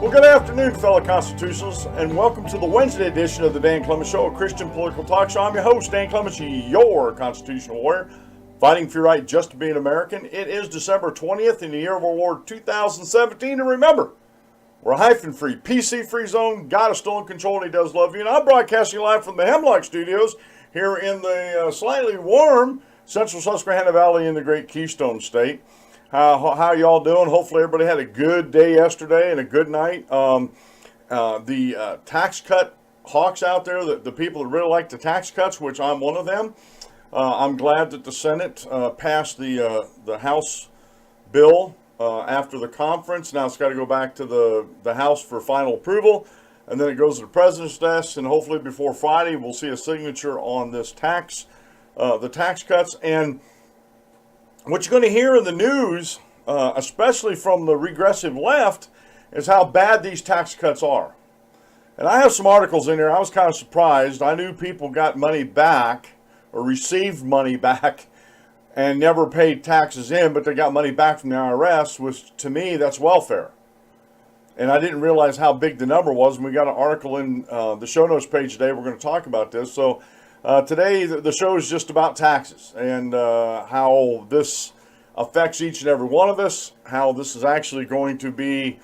Well, good afternoon, fellow constitutionalists, and welcome to the Wednesday edition of the Dan Clements Show, a Christian political talk show. I'm your host, Dan Clements, your constitutional warrior, fighting for your right just to be an American. It is December 20th in the year of our Lord 2017, and remember, we're a hyphen-free, PC-free zone. God is still in control, and He does love you. And I'm broadcasting live from the Hemlock Studios here in the slightly warm Central Susquehanna Valley in the Great Keystone State. How y'all doing? Hopefully everybody had a good day yesterday and a good night. The tax cut hawks out there, the people that really like the tax cuts, which I'm one of them, I'm glad that the Senate passed the House bill after the conference. Now it's got to go back to the House for final approval, and then it goes to the President's desk, and hopefully before Friday we'll see a signature on this the tax cuts. And what you're going to hear in the news, especially from the regressive left, is how bad these tax cuts are. And I have some articles in there. I was kind of surprised. I knew people got money back or received money back and never paid taxes in, but they got money back from the IRS, which to me, that's welfare. And I didn't realize how big the number was. And we got an article in the show notes page today. We're going to talk about this. So today, the show is just about taxes and how this affects each and every one of us, how this is actually going to be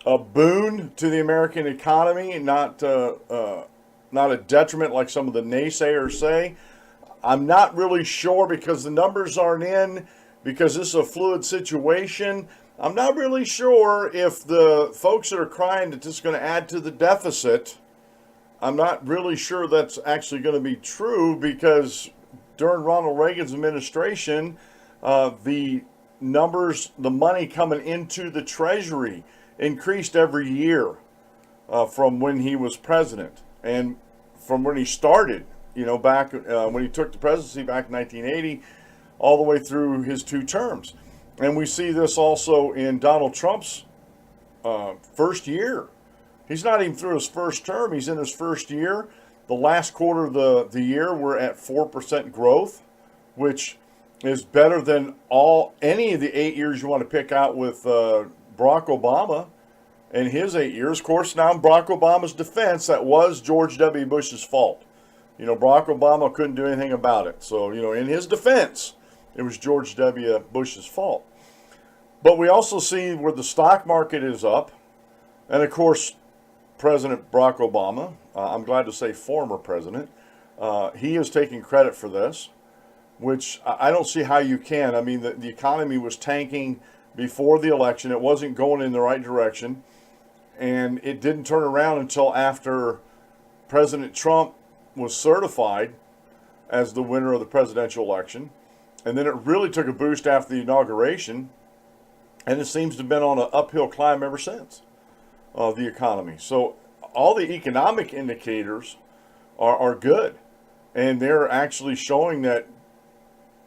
a boon to the American economy, not a detriment like some of the naysayers say. I'm not really sure because the numbers aren't in, because this is a fluid situation. I'm not really sure if the folks that are crying that this is going to add to the deficit, I'm not really sure that's actually going to be true, because during Ronald Reagan's administration, the numbers, the money coming into the Treasury increased every year from when he was president and from when he started, back when he took the presidency back in 1980, all the way through his two terms. And we see this also in Donald Trump's first year. He's not even through his first term. He's in his first year. The last quarter of the year, we're at 4% growth, which is better than any of the 8 years you want to pick out with Barack Obama and his 8 years. Of course, now in Barack Obama's defense, that was George W. Bush's fault. Barack Obama couldn't do anything about it. So, in his defense, it was George W. Bush's fault. But we also see where the stock market is up. And of course, President Barack Obama, I'm glad to say former president, he is taking credit for this, which I don't see how you can. I mean, the economy was tanking before the election. It wasn't going in the right direction. And it didn't turn around until after President Trump was certified as the winner of the presidential election. And then it really took a boost after the inauguration. And it seems to have been on an uphill climb ever since. The economy. So all the economic indicators are good, and they're actually showing that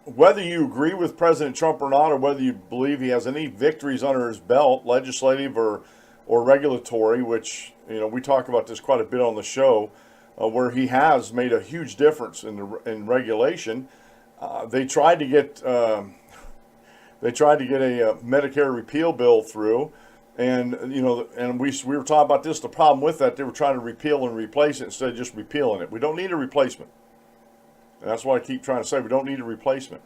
whether you agree with President Trump or not, or whether you believe he has any victories under his belt, legislative or regulatory, which we talk about this quite a bit on the show, where he has made a huge difference in regulation. They tried to get a Medicare repeal bill through. And, and we were talking about this, the problem with that, they were trying to repeal and replace it instead of just repealing it. We don't need a replacement. And that's why I keep trying to say we don't need a replacement.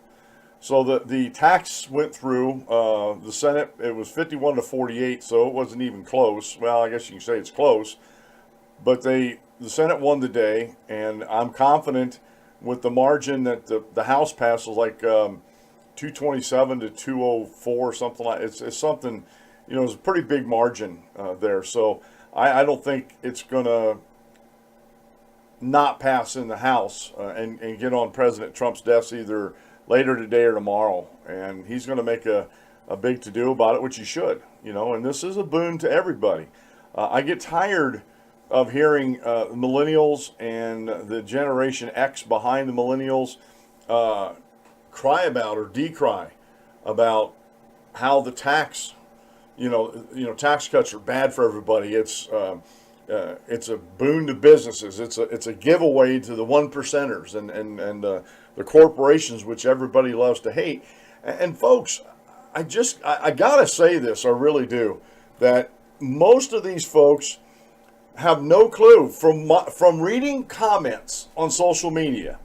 So the tax went through the Senate. It was 51-48, so it wasn't even close. Well, I guess you can say it's close. But the Senate won the day, and I'm confident with the margin that the House passed was like 227 to 204, something like it. It's something... it's a pretty big margin there. So I don't think it's going to not pass in the House and get on President Trump's desk either later today or tomorrow. And he's going to make a big to-do about it, which he should. And this is a boon to everybody. I get tired of hearing millennials and the Generation X behind the millennials cry about or decry about how the tax cuts are bad for everybody. It's a boon to businesses. It's a giveaway to the one percenters and the corporations, which everybody loves to hate. And folks, I gotta say this, I really do, that most of these folks have no clue from reading comments on social media.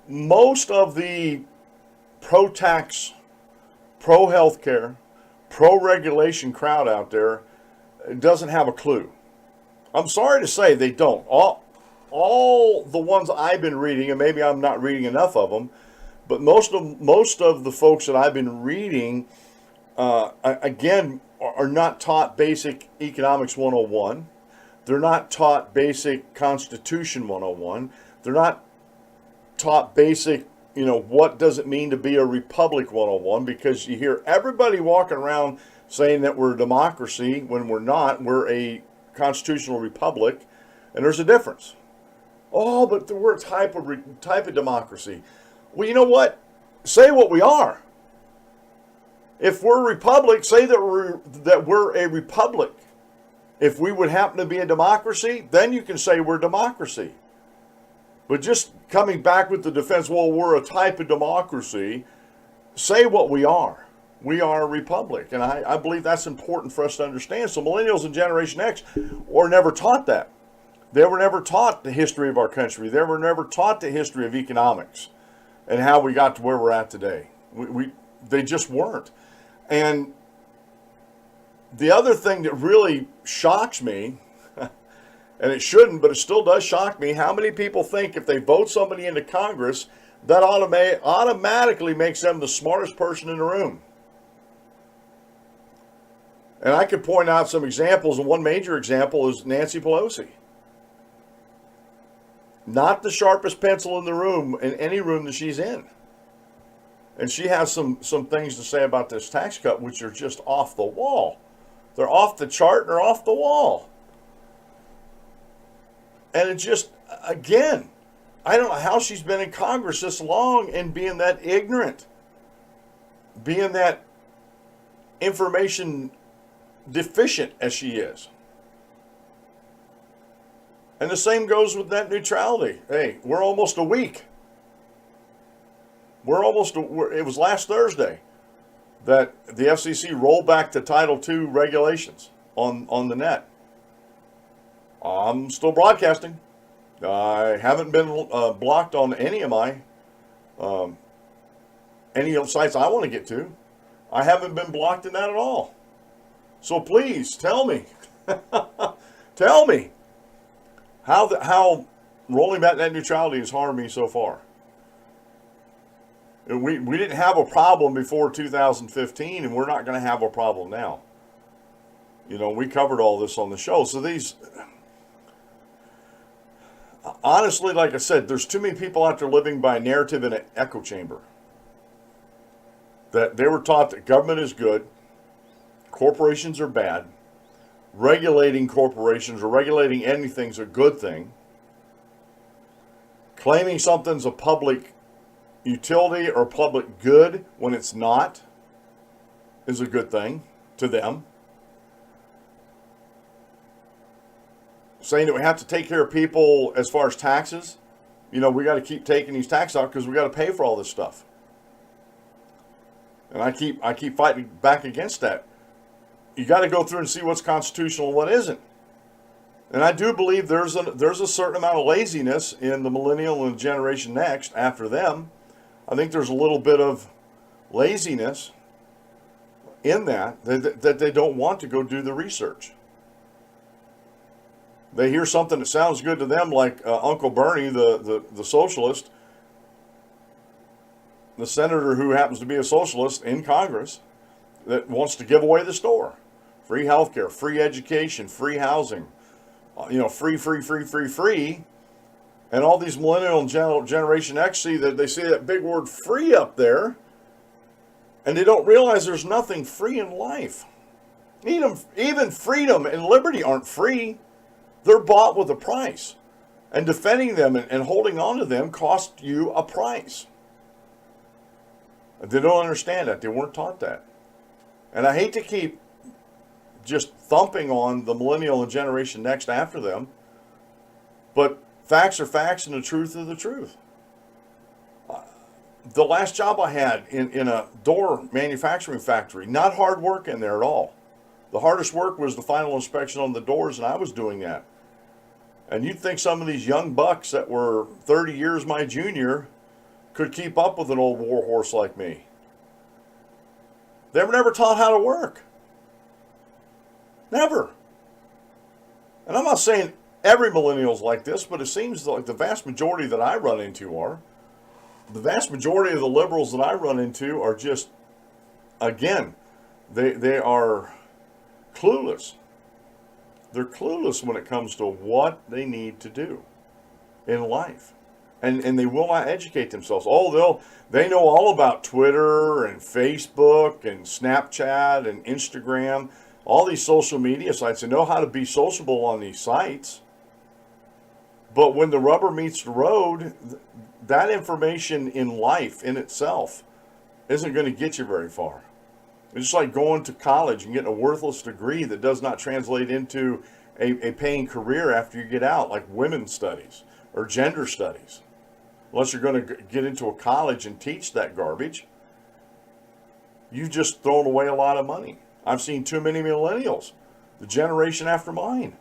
Most of the pro-tax, pro-healthcare, pro-regulation crowd out there doesn't have a clue. I'm sorry to say they don't. All the ones I've been reading, and maybe I'm not reading enough of them, but most of the folks that I've been reading, again, are not taught basic economics 101. They're not taught basic Constitution 101. They're not taught basic, what does it mean to be a republic 101, because you hear everybody walking around saying that we're a democracy when we're not. We're a constitutional republic, and there's a difference. Oh, but we're a type of democracy. Well, you know what? Say what we are. If we're a republic, say that we're a republic. If we would happen to be a democracy, then you can say we're a democracy. But just coming back with the defense, well, we're a type of democracy, say what we are. We are a republic. And I believe that's important for us to understand. So millennials and Generation X were never taught that. They were never taught the history of our country. They were never taught the history of economics and how we got to where we're at today. They just weren't. And the other thing that really shocks me, and it shouldn't, but it still does shock me, how many people think if they vote somebody into Congress, that automatically makes them the smartest person in the room. And I could point out some examples, and one major example is Nancy Pelosi. Not the sharpest pencil in the room, in any room that she's in. And she has some things to say about this tax cut, which are just off the wall. They're off the chart and they're off the wall. And it just, again, I don't know how she's been in Congress this long and being that ignorant, being that information deficient as she is. And the same goes with net neutrality. Hey, we're almost a week. It was last Thursday that the FCC rolled back the Title II regulations on the net. I'm still broadcasting. I haven't been blocked on any of my any of the sites I want to get to. I haven't been blocked in that at all. So please tell me, tell me how rolling back net neutrality has harmed me so far. We didn't have a problem before 2015, and we're not going to have a problem now. We covered all this on the show. So these, honestly, like I said, there's too many people out there living by a narrative in an echo chamber. That they were taught that government is good, corporations are bad, regulating corporations or regulating anything is a good thing, claiming something's a public utility or public good when it's not is a good thing to them. Saying that we have to take care of people as far as taxes. We got to keep taking these taxes out because we got to pay for all this stuff. And I keep fighting back against that. You got to go through and see what's constitutional and what isn't. And I do believe there's a certain amount of laziness in the millennial and Generation Next after them. I think there's a little bit of laziness in that they don't want to go do the research. They hear something that sounds good to them, like Uncle Bernie, the socialist, the senator who happens to be a socialist in Congress, that wants to give away the store. Free healthcare, free education, free housing, free. And all these millennial and Generation X see that big word free up there, and they don't realize there's nothing free in life. Even freedom and liberty aren't free. They're bought with a price. And defending them and holding on to them costs you a price. They don't understand that. They weren't taught that. And I hate to keep just thumping on the millennial and Generation Next after them, but facts are facts and the truth is the truth. The last job I had in a door manufacturing factory, not hard work in there at all. The hardest work was the final inspection on the doors, and I was doing that. And you'd think some of these young bucks that were 30 years my junior could keep up with an old war horse like me. They were never taught how to work. Never. And I'm not saying every millennial's like this, but it seems like the vast majority that I run into are. The vast majority of the liberals that I run into are just, again, they are clueless. They're clueless when it comes to what they need to do in life. And they will not educate themselves. Oh, they know all about Twitter and Facebook and Snapchat and Instagram, all these social media sites. They know how to be sociable on these sites. But when the rubber meets the road, that information in life in itself isn't going to get you very far. It's just like going to college and getting a worthless degree that does not translate into a paying career after you get out, like women's studies or gender studies. Unless you're going to get into a college and teach that garbage, you've just thrown away a lot of money. I've seen too many millennials, the generation after mine.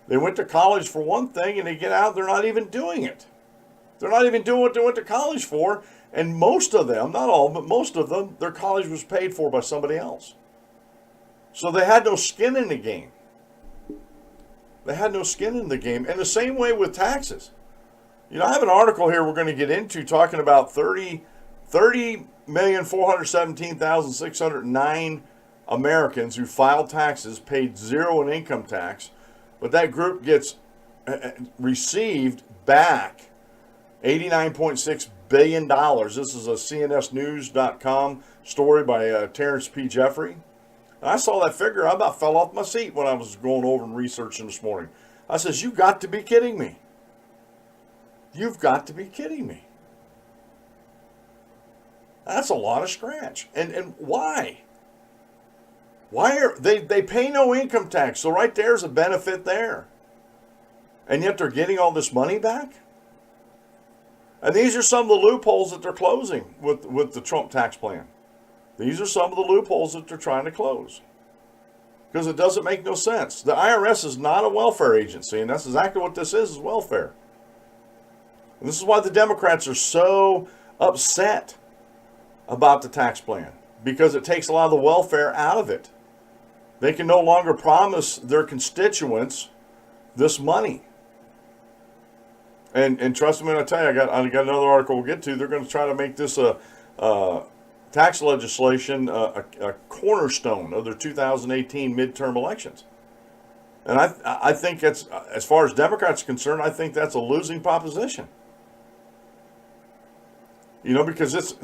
They went to college for one thing and they get out, they're not even doing it. They're not even doing what they went to college for. And most of them, not all, but most of them, their college was paid for by somebody else. So they had no skin in the game. They had no skin in the game. And the same way with taxes. You know, I have an article here we're going to get into talking about 30,417,609 Americans who filed taxes, paid zero in income tax, but that group gets received back $89.6 billion. This is a CNSnews.com story by Terrence P. Jeffrey. And I saw that figure. I about fell off my seat when I was going over and researching this morning. I says, "You got to be kidding me. You've got to be kidding me." That's a lot of scratch. And why? Why are they pay no income tax? So right there's a benefit there. And yet they're getting all this money back? And these are some of the loopholes that they're closing with the Trump tax plan. These are some of the loopholes that they're trying to close. Because it doesn't make no sense. The IRS is not a welfare agency, and that's exactly what this is welfare. And this is why the Democrats are so upset about the tax plan, because it takes a lot of the welfare out of it. They can no longer promise their constituents this money. And trust me when I tell you, I got another article we'll get to. They're going to try to make this a tax legislation a cornerstone of their 2018 midterm elections. And I think that's, as far as Democrats are concerned, I think that's a losing proposition. You know, because it's,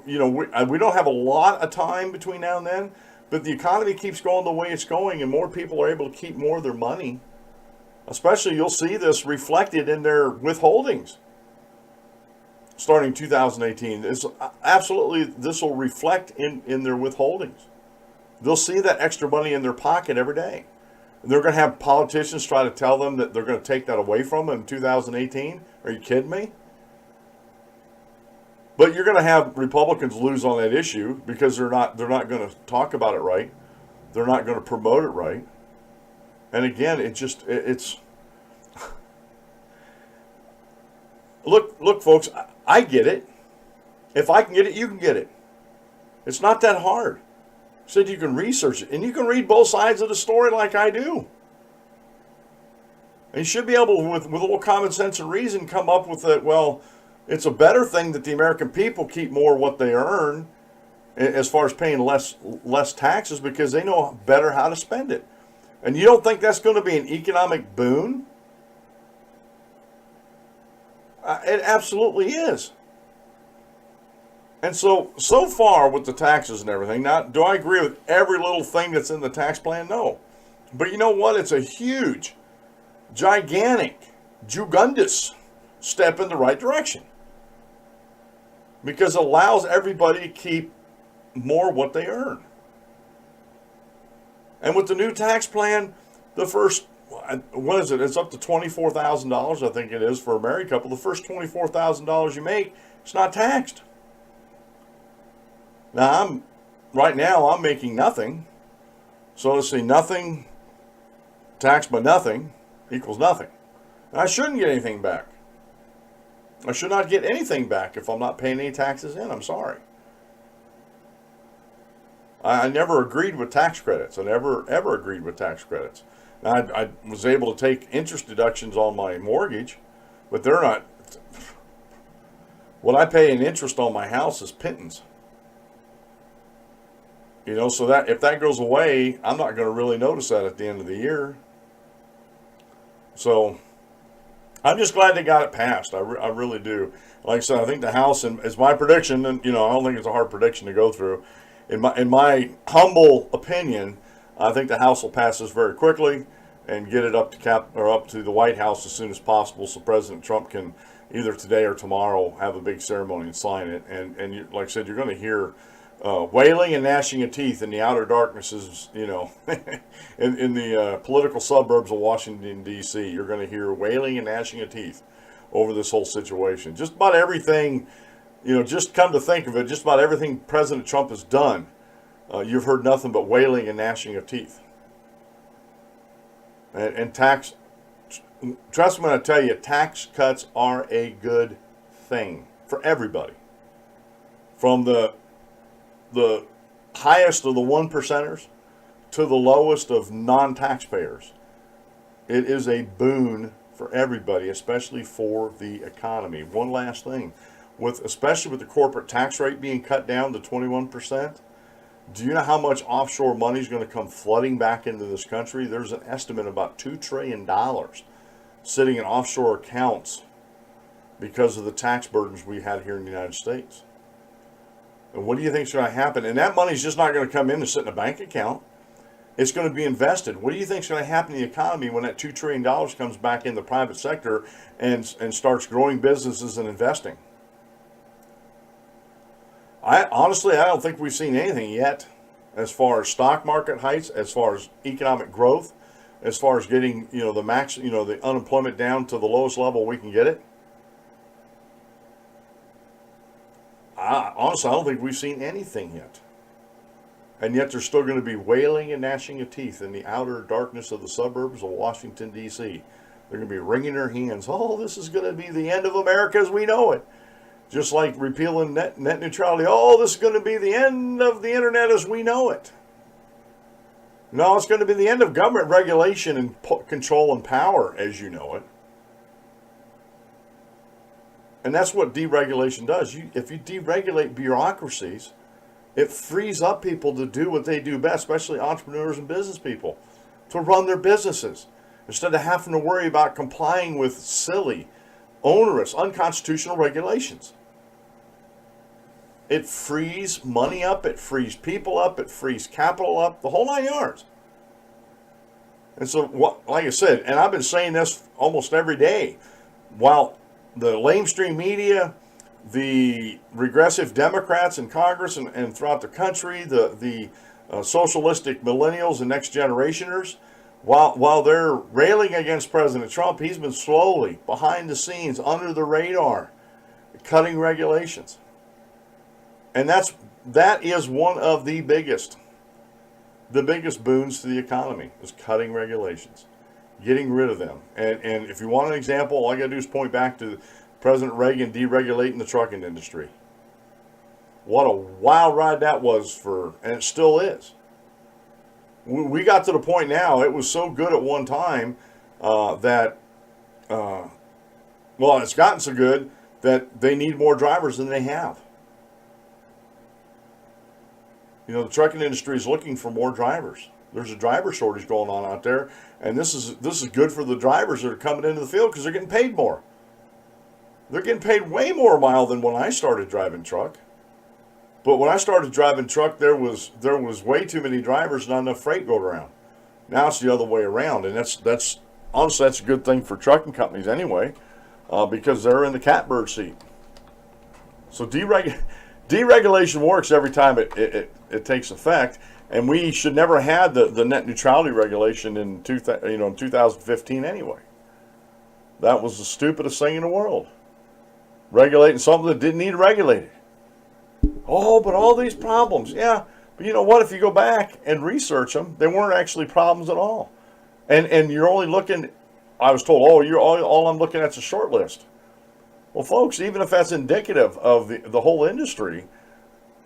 you know, we don't have a lot of time between now and then, but the economy keeps going the way it's going, and more people are able to keep more of their money. Especially, you'll see this reflected in their withholdings starting 2018. Absolutely, this will reflect in their withholdings. They'll see that extra money in their pocket every day. And they're going to have politicians try to tell them that they're going to take that away from them in 2018. Are you kidding me? But you're going to have Republicans lose on that issue because they're not going to talk about it right. They're not going to promote it right. And again, it's look, folks, I get it. If I can get it, you can get it. It's not that hard. I said you can research it, and you can read both sides of the story like I do. And you should be able, with a little common sense and reason, come up with that. Well, it's a better thing that the American people keep more of what they earn, as far as paying less taxes, because they know better how to spend it. And you don't think that's going to be an economic boon? It absolutely is. And so far with the taxes and everything, now, do I agree with every little thing that's in the tax plan? No. But you know what? It's a huge, gigantic, jugundous step in the right direction. Because it allows everybody to keep more what they earn. And with the new tax plan, the first, what is it? It's up to $24,000, I think it is, for a married couple. The first $24,000 you make, it's not taxed. Now, right now I'm making nothing. So let's see, nothing taxed by nothing equals nothing. And I shouldn't get anything back. I should not get anything back if I'm not paying any taxes in. I'm sorry. I never agreed with tax credits. I never, ever agreed with tax credits. Now, I was able to take interest deductions on my mortgage, but they're not. What I pay in interest on my house is pittance. You know, so that if that goes away, I'm not going to really notice that at the end of the year. So I'm just glad they got it passed. I really do. Like I said, I think the House, and it's my prediction, and you know, I don't think it's a hard prediction to go through. In my humble opinion, I think the House will pass this very quickly and get it up to the White House as soon as possible, so President Trump can either today or tomorrow have a big ceremony and sign it. And you, like I said, you're going to hear wailing and gnashing of teeth in the outer darknesses, you know, in the political suburbs of Washington, D.C. You're going to hear wailing and gnashing of teeth over this whole situation. Just about everything, you know, just come to think of it, just about everything President Trump has done, you've heard nothing but wailing and gnashing of teeth. And tax, trust me when I tell you, tax cuts are a good thing for everybody. From the highest of the one percenters to the lowest of non-taxpayers. It is a boon for everybody, especially for the economy. One last thing, especially with the corporate tax rate being cut down to 21%, do you know how much offshore money is going to come flooding back into this country? There's an estimate of about $2 trillion sitting in offshore accounts because of the tax burdens we had here in the United States. And what do you think is going to happen? And that money is just not going to come in and sit in a bank account. It's going to be invested. What do you think is going to happen in the economy when that $2 trillion comes back in the private sector and starts growing businesses and investing? Honestly, I don't think we've seen anything yet as far as stock market heights, as far as economic growth, as far as getting, you know, the unemployment down to the lowest level we can get it. Honestly, I don't think we've seen anything yet. And yet there's still going to be wailing and gnashing of teeth in the outer darkness of the suburbs of Washington, D.C. They're going to be wringing their hands. Oh, this is going to be the end of America as we know it. Just like repealing net neutrality. Oh, this is going to be the end of the internet as we know it. No, it's going to be the end of government regulation and control and power as you know it. And that's what deregulation does. If you deregulate bureaucracies, it frees up people to do what they do best, especially entrepreneurs and business people, to run their businesses instead of having to worry about complying with silly, onerous, unconstitutional regulations. It frees money up, it frees people up, it frees capital up, the whole 9 yards. And so, like I said, and I've been saying this almost every day, while the lamestream media, the regressive Democrats in Congress and throughout the country, the socialistic millennials and next generationers, while they're railing against President Trump, he's been slowly, behind the scenes, under the radar, cutting regulations. And that is one of the biggest boons to the economy, is cutting regulations, getting rid of them. And if you want an example, all you got to do is point back to President Reagan deregulating the trucking industry. What a wild ride that was and it still is. We got to the point now, it was so good at one time it's gotten so good that they need more drivers than they have. You know, the trucking industry is looking for more drivers. There's a driver shortage going on out there, and this is good for the drivers that are coming into the field because they're getting paid more. They're getting paid way more a mile than when I started driving truck. But when I started driving truck, there was way too many drivers, not enough freight going around. Now it's the other way around, and that's honestly that's a good thing for trucking companies anyway, because they're in the catbird seat. So deregulation works every time it takes effect, and we should never have the net neutrality regulation in 2015 anyway. That was the stupidest thing in the world. Regulating something that didn't need regulated. Oh, but all these problems. Yeah, But you know what? If you go back and research them, they weren't actually problems at all. And you're only looking, I was told, oh, you're all I'm looking at is a short list. Well, folks, even if that's indicative of the whole industry,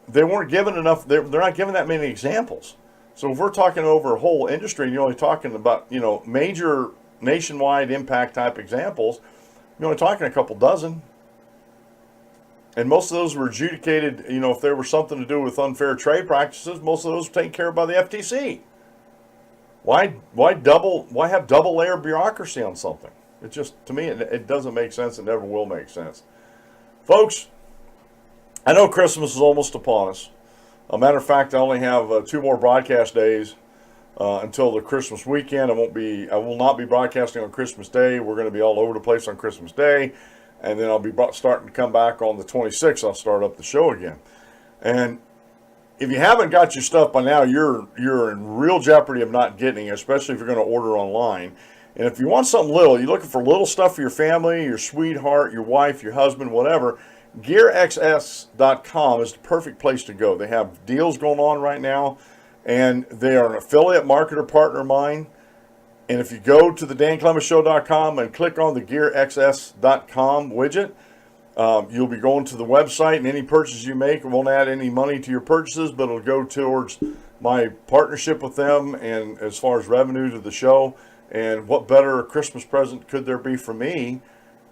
they weren't given enough, they're not given that many examples. So if we're talking over a whole industry and you're only talking about, major nationwide impact type examples, you're only talking a couple dozen. And most of those were adjudicated, if there was something to do with unfair trade practices, most of those were taken care of by the FTC. Why have double layer bureaucracy on something? It just, to me, it doesn't make sense. It never will make sense. Folks, I know Christmas is almost upon us. A matter of fact, I only have 2 more broadcast days until the Christmas weekend. I will not be broadcasting on Christmas Day. We're going to be all over the place on Christmas Day. And then I'll be starting to come back on the 26th. I'll start up the show again. And if you haven't got your stuff by now, you're in real jeopardy of not getting it, especially if you're going to order online. And if you want something little, you're looking for little stuff for your family, your sweetheart, your wife, your husband, whatever, gearxs.com is the perfect place to go. They have deals going on right now, and they are an affiliate marketer partner of mine. And if you go to the danclemenshow.com and click on the gearxs.com widget, you'll be going to the website, and any purchase you make, it won't add any money to your purchases, but it'll go towards my partnership with them and as far as revenue to the show. And what better Christmas present could there be for me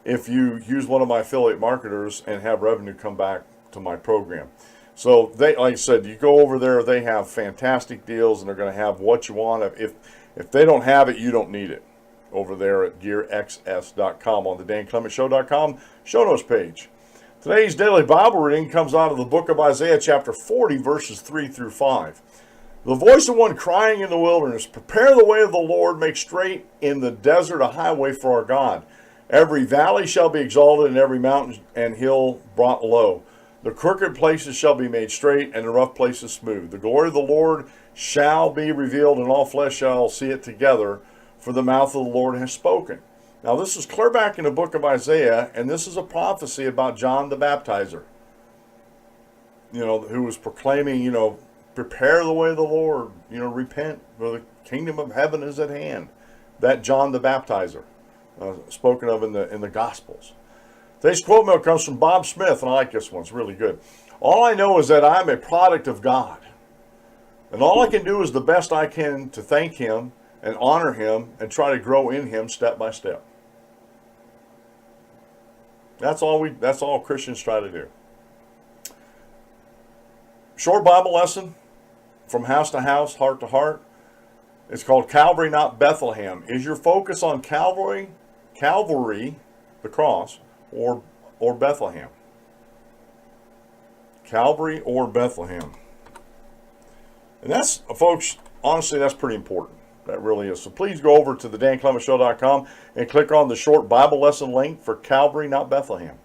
if you use one of my affiliate marketers and have revenue come back to my program? So they, like I said, you go over there, they have fantastic deals, and they're going to have what you want. If they don't have it, you don't need it. Over there at gearxs.com on the danclemenshow.com show notes page. Today's daily Bible reading comes out of the book of Isaiah chapter 40 verses 3 through 5. The voice of one crying in the wilderness, prepare the way of the Lord, make straight in the desert a highway for our God. Every valley shall be exalted, and every mountain and hill brought low. The crooked places shall be made straight, and the rough places smooth. The glory of the Lord shall be revealed, and all flesh shall see it together, for the mouth of the Lord has spoken. Now this is clear back in the book of Isaiah, and this is a prophecy about John the Baptizer, who was proclaiming, prepare the way of the Lord, repent, for the kingdom of heaven is at hand. That John the Baptizer, spoken of in the Gospels. Today's quote mail comes from Bob Smith, and I like this one. It's really good. All I know is that I'm a product of God, and all I can do is the best I can to thank Him and honor Him and try to grow in Him step by step. That's all Christians try to do. Short Bible lesson from house to house, heart to heart. It's called Calvary, not Bethlehem. Is your focus on Calvary, the cross, or Bethlehem? Calvary or Bethlehem? And that's, folks, honestly, that's pretty important. That really is. So please go over to the danclemenshow.com and click on the short Bible lesson link for Calvary, not Bethlehem.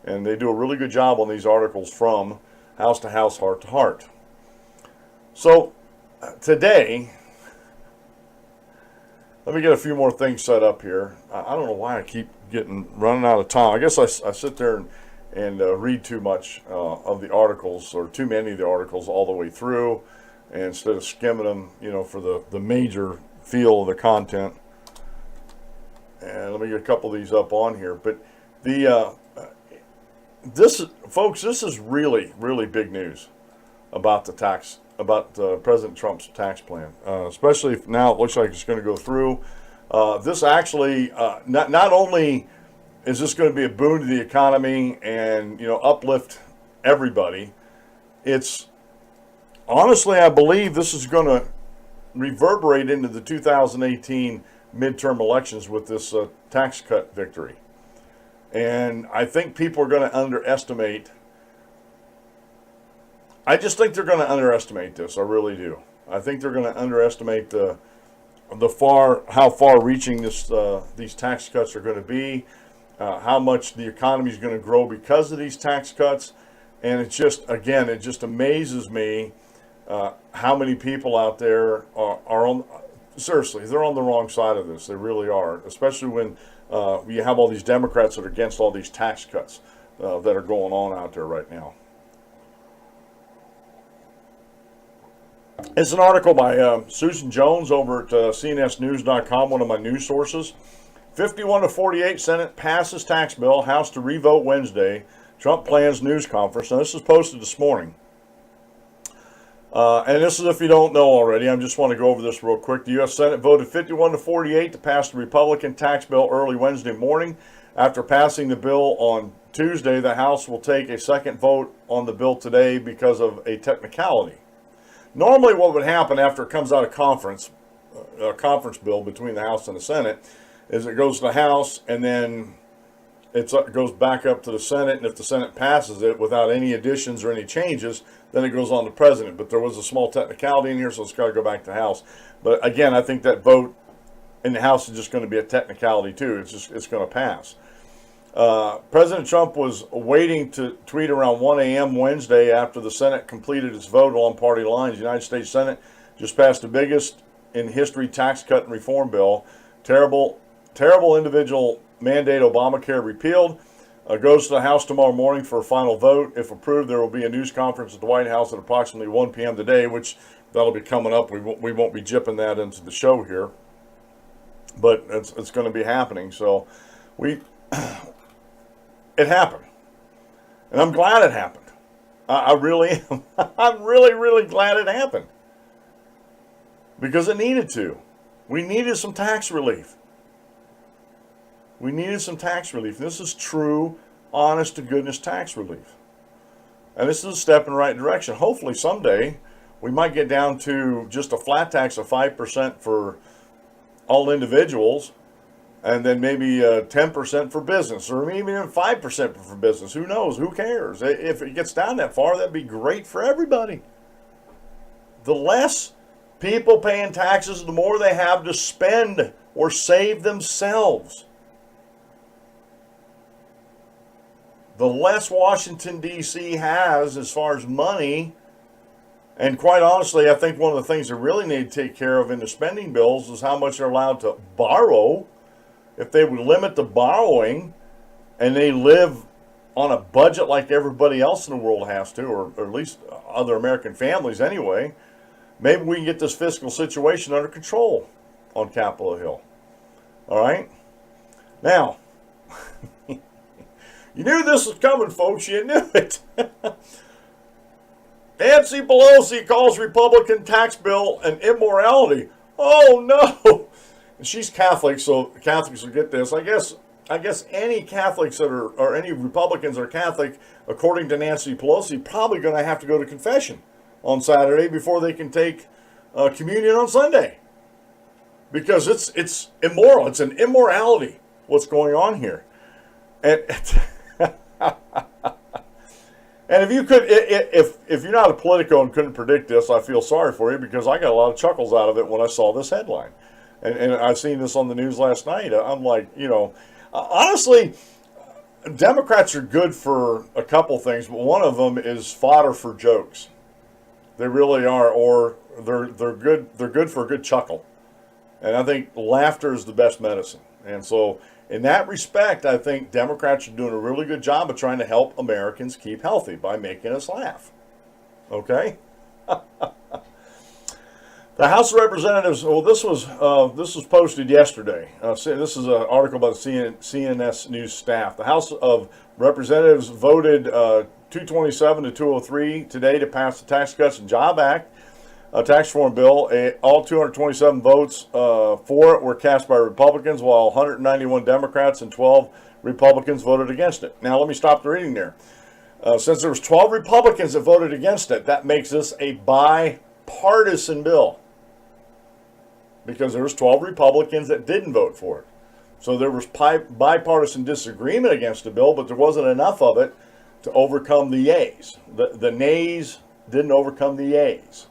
And they do a really good job on these articles from house to house, heart to heart. So today, let me get a few more things set up here. I don't know why I keep running out of time. I guess I sit there and read too much of the articles, or too many of the articles all the way through, and instead of skimming them, for the major feel of the content. And let me get a couple of these up on here. But folks, this is really, really big news about President Trump's tax plan, especially if now it looks like it's going to go through. This actually, not only is this going to be a boon to the economy and uplift everybody, it's honestly, I believe this is going to reverberate into the 2018 midterm elections with this tax cut victory. And I think people are going to underestimate. I just think they're going to underestimate this. I really do. I think they're going to underestimate how far-reaching these tax cuts are going to be, how much the economy is going to grow because of these tax cuts, and it just amazes me how many people out there are on. Seriously, they're on the wrong side of this. They really are, especially when you have all these Democrats that are against all these tax cuts that are going on out there right now. It's an article by Susan Jones over at cnsnews.com, one of my news sources. 51-48, Senate passes tax bill, House to revote Wednesday. Trump plans news conference. Now, this is posted this morning. And this is if you don't know already. I just want to go over this real quick. The U.S. Senate voted 51-48 to pass the Republican tax bill early Wednesday morning. After passing the bill on Tuesday, the House will take a second vote on the bill today because of a technicality. Normally what would happen after it comes out of conference, a conference bill between the House and the Senate, is it goes to the House and then it goes back up to the Senate, and if the Senate passes it without any additions or any changes, then it goes on to the President. But there was a small technicality in here, so it's got to go back to the House. But again, I think that vote in the House is just going to be a technicality too. It's going to pass. President Trump was waiting to tweet around 1 a.m. Wednesday after the Senate completed its vote along party lines. The United States Senate just passed the biggest in history tax cut and reform bill. Terrible individual mandate Obamacare repealed. Goes to the House tomorrow morning for a final vote. If approved, there will be a news conference at the White House at approximately 1 p.m. today, which that'll be coming up. We won't be jipping that into the show here, but it's going to be happening. So it happened, and I'm glad it happened. I really am. I'm really, really glad it happened because it needed to. We needed some tax relief. We needed some tax relief. This is true, honest to goodness tax relief. And this is a step in the right direction. Hopefully someday we might get down to just a flat tax of 5% for all individuals, and then maybe 10% for business, or maybe even 5% for business. Who knows? Who cares? If it gets down that far, that'd be great for everybody. The less people paying taxes, the more they have to spend or save themselves. The less Washington, D.C. has as far as money, and quite honestly, I think one of the things they really need to take care of in the spending bills is how much they're allowed to borrow. If they would limit the borrowing and they live on a budget like everybody else in the world has to, or at least other American families anyway, maybe we can get this fiscal situation under control on Capitol Hill. All right? Now, you knew this was coming, folks. You knew it. Nancy Pelosi calls Republican tax bill an immorality. Oh, no. And she's Catholic, so Catholics will get this. I guess any Catholics that are, or any Republicans that are Catholic, according to Nancy Pelosi, probably going to have to go to confession on Saturday before they can take communion on Sunday. Because it's immoral. It's an immorality what's going on here. And and if you could, if you're not a Politico and couldn't predict this, I feel sorry for you, because I got a lot of chuckles out of it when I saw this headline. And I've seen this on the news last night. I'm like, honestly, Democrats are good for a couple things, but one of them is fodder for jokes. They really are, or they're good for a good chuckle. And I think laughter is the best medicine. And so in that respect, I think Democrats are doing a really good job of trying to help Americans keep healthy by making us laugh. Okay? The House of Representatives, well, this was posted yesterday. This is an article by the CNS News staff. The House of Representatives voted 227 to 203 today to pass the Tax Cuts and Job Act, a tax reform bill. All 227 votes for it were cast by Republicans, while 191 Democrats and 12 Republicans voted against it. Now, let me stop the reading there. Since there was 12 Republicans that voted against it, that makes this a bipartisan bill, because there was 12 Republicans that didn't vote for it. So there was bipartisan disagreement against the bill, but there wasn't enough of it to overcome the yays. The nays didn't overcome the yays.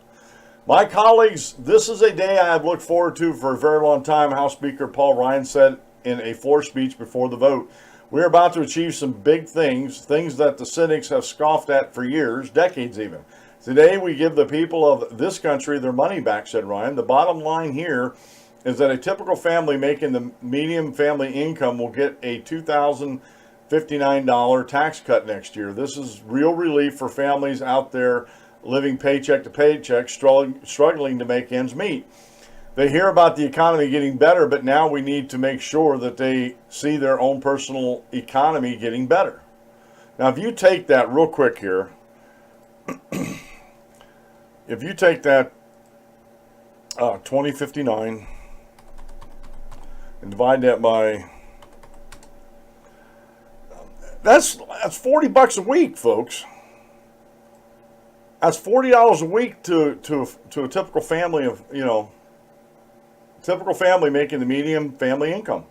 My colleagues, this is a day I have looked forward to for a very long time, House Speaker Paul Ryan said in a floor speech before the vote. We're about to achieve some big things that the cynics have scoffed at for years, decades even. Today we give the people of this country their money back, said Ryan. The bottom line here is that a typical family making the median family income will get a $2,059 tax cut next year. This is real relief for families out there living paycheck to paycheck, struggling to make ends meet. They hear about the economy getting better, but now we need to make sure that they see their own personal economy getting better. Now, if you take that real quick here, if you take that 2059 and divide that by, that's $40 a week, folks. That's $40 a week to a typical family of, typical family making the median family income.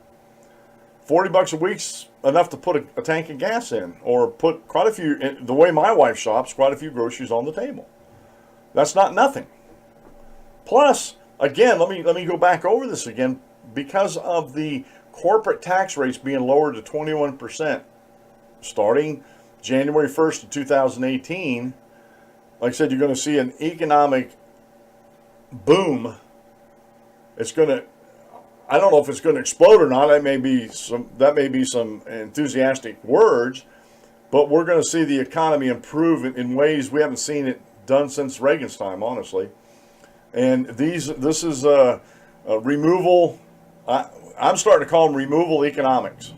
$40 a week's enough to put a tank of gas in, or put quite a few, the way my wife shops, quite a few groceries on the table. That's not nothing. Plus, again, let me go back over this again. Because of the corporate tax rates being lowered to 21% starting January 1st of 2018, like I said, you're going to see an economic boom. It's going to, I don't know if it's going to explode or not. That may be some enthusiastic words, but we're going to see the economy improve in ways we haven't seen it done since Reagan's time, honestly. And this is a removal. I'm starting to call them removal economics,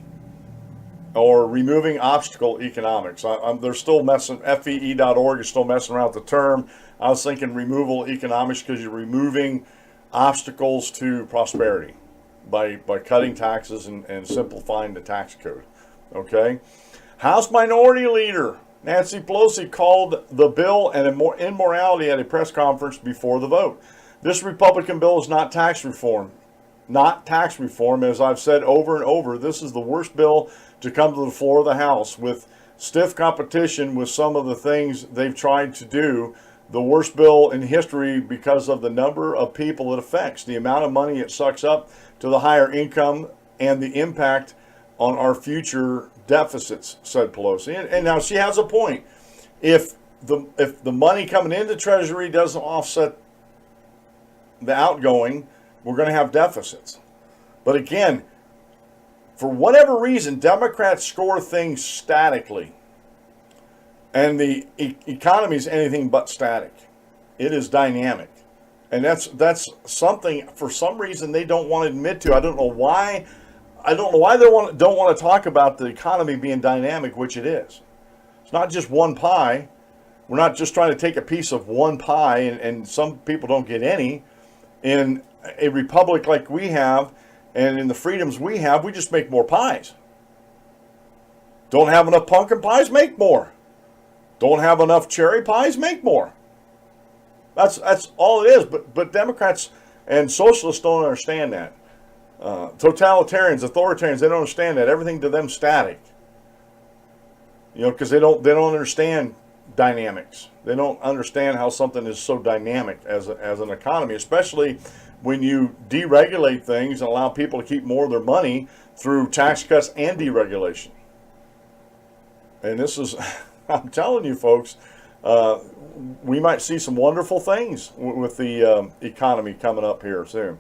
or removing obstacle economics. They're still messing, FEE.org is still messing around with the term. I was thinking removal economics because you're removing obstacles to prosperity by cutting taxes and simplifying the tax code. Okay? House Minority Leader Nancy Pelosi called the bill an immorality at a press conference before the vote. This Republican bill is not tax reform. Not tax reform, as I've said over and over. This is the worst bill to come to the floor of the House, with stiff competition with some of the things they've tried to do. The worst bill in history because of the number of people it affects, the amount of money it sucks up to the higher income, and the impact on our future deficits, said Pelosi. And now she has a point. If the money coming into Treasury doesn't offset the outgoing, we're going to have deficits. But again, for whatever reason, Democrats score things statically. And the economy is anything but static. It is dynamic. And that's something, for some reason, they don't want to admit to. I don't know why. I don't know why they don't want to talk about the economy being dynamic, which it is. It's not just one pie. We're not just trying to take a piece of one pie, and some people don't get any. In a republic like we have, and in the freedoms we have, we just make more pies. Don't have enough pumpkin pies? Make more. Don't have enough cherry pies? Make more. That's all it is. But Democrats and socialists don't understand that. Totalitarians, authoritarians, they don't understand that. Everything to them static. Because they don't understand dynamics. They don't understand how something is so dynamic as an economy, especially when you deregulate things and allow people to keep more of their money through tax cuts and deregulation. And this is, I'm telling you folks, we might see some wonderful things with the economy coming up here soon.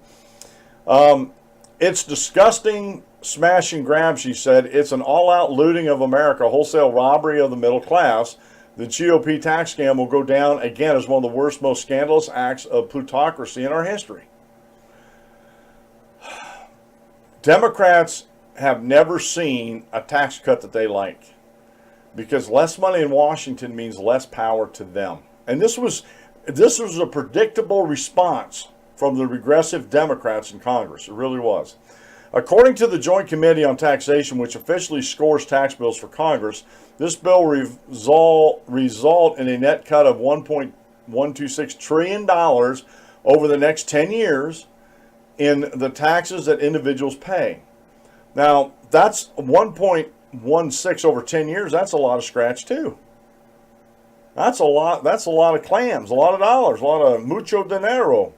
It's disgusting smash and grab, she said. It's an all-out looting of America, wholesale robbery of the middle class. The GOP tax scam will go down again as one of the worst, most scandalous acts of plutocracy in our history. Democrats have never seen a tax cut that they like, because less money in Washington means less power to them. And this was a predictable response from the regressive Democrats in Congress. It really was. According to the Joint Committee on Taxation, which officially scores tax bills for Congress, this bill result in a net cut of $1.126 trillion over the next 10 years in the taxes that individuals pay. Now, that's 1.16 over 10 years. That's a lot of scratch too. That's a lot of clams, a lot of dollars, a lot of mucho dinero.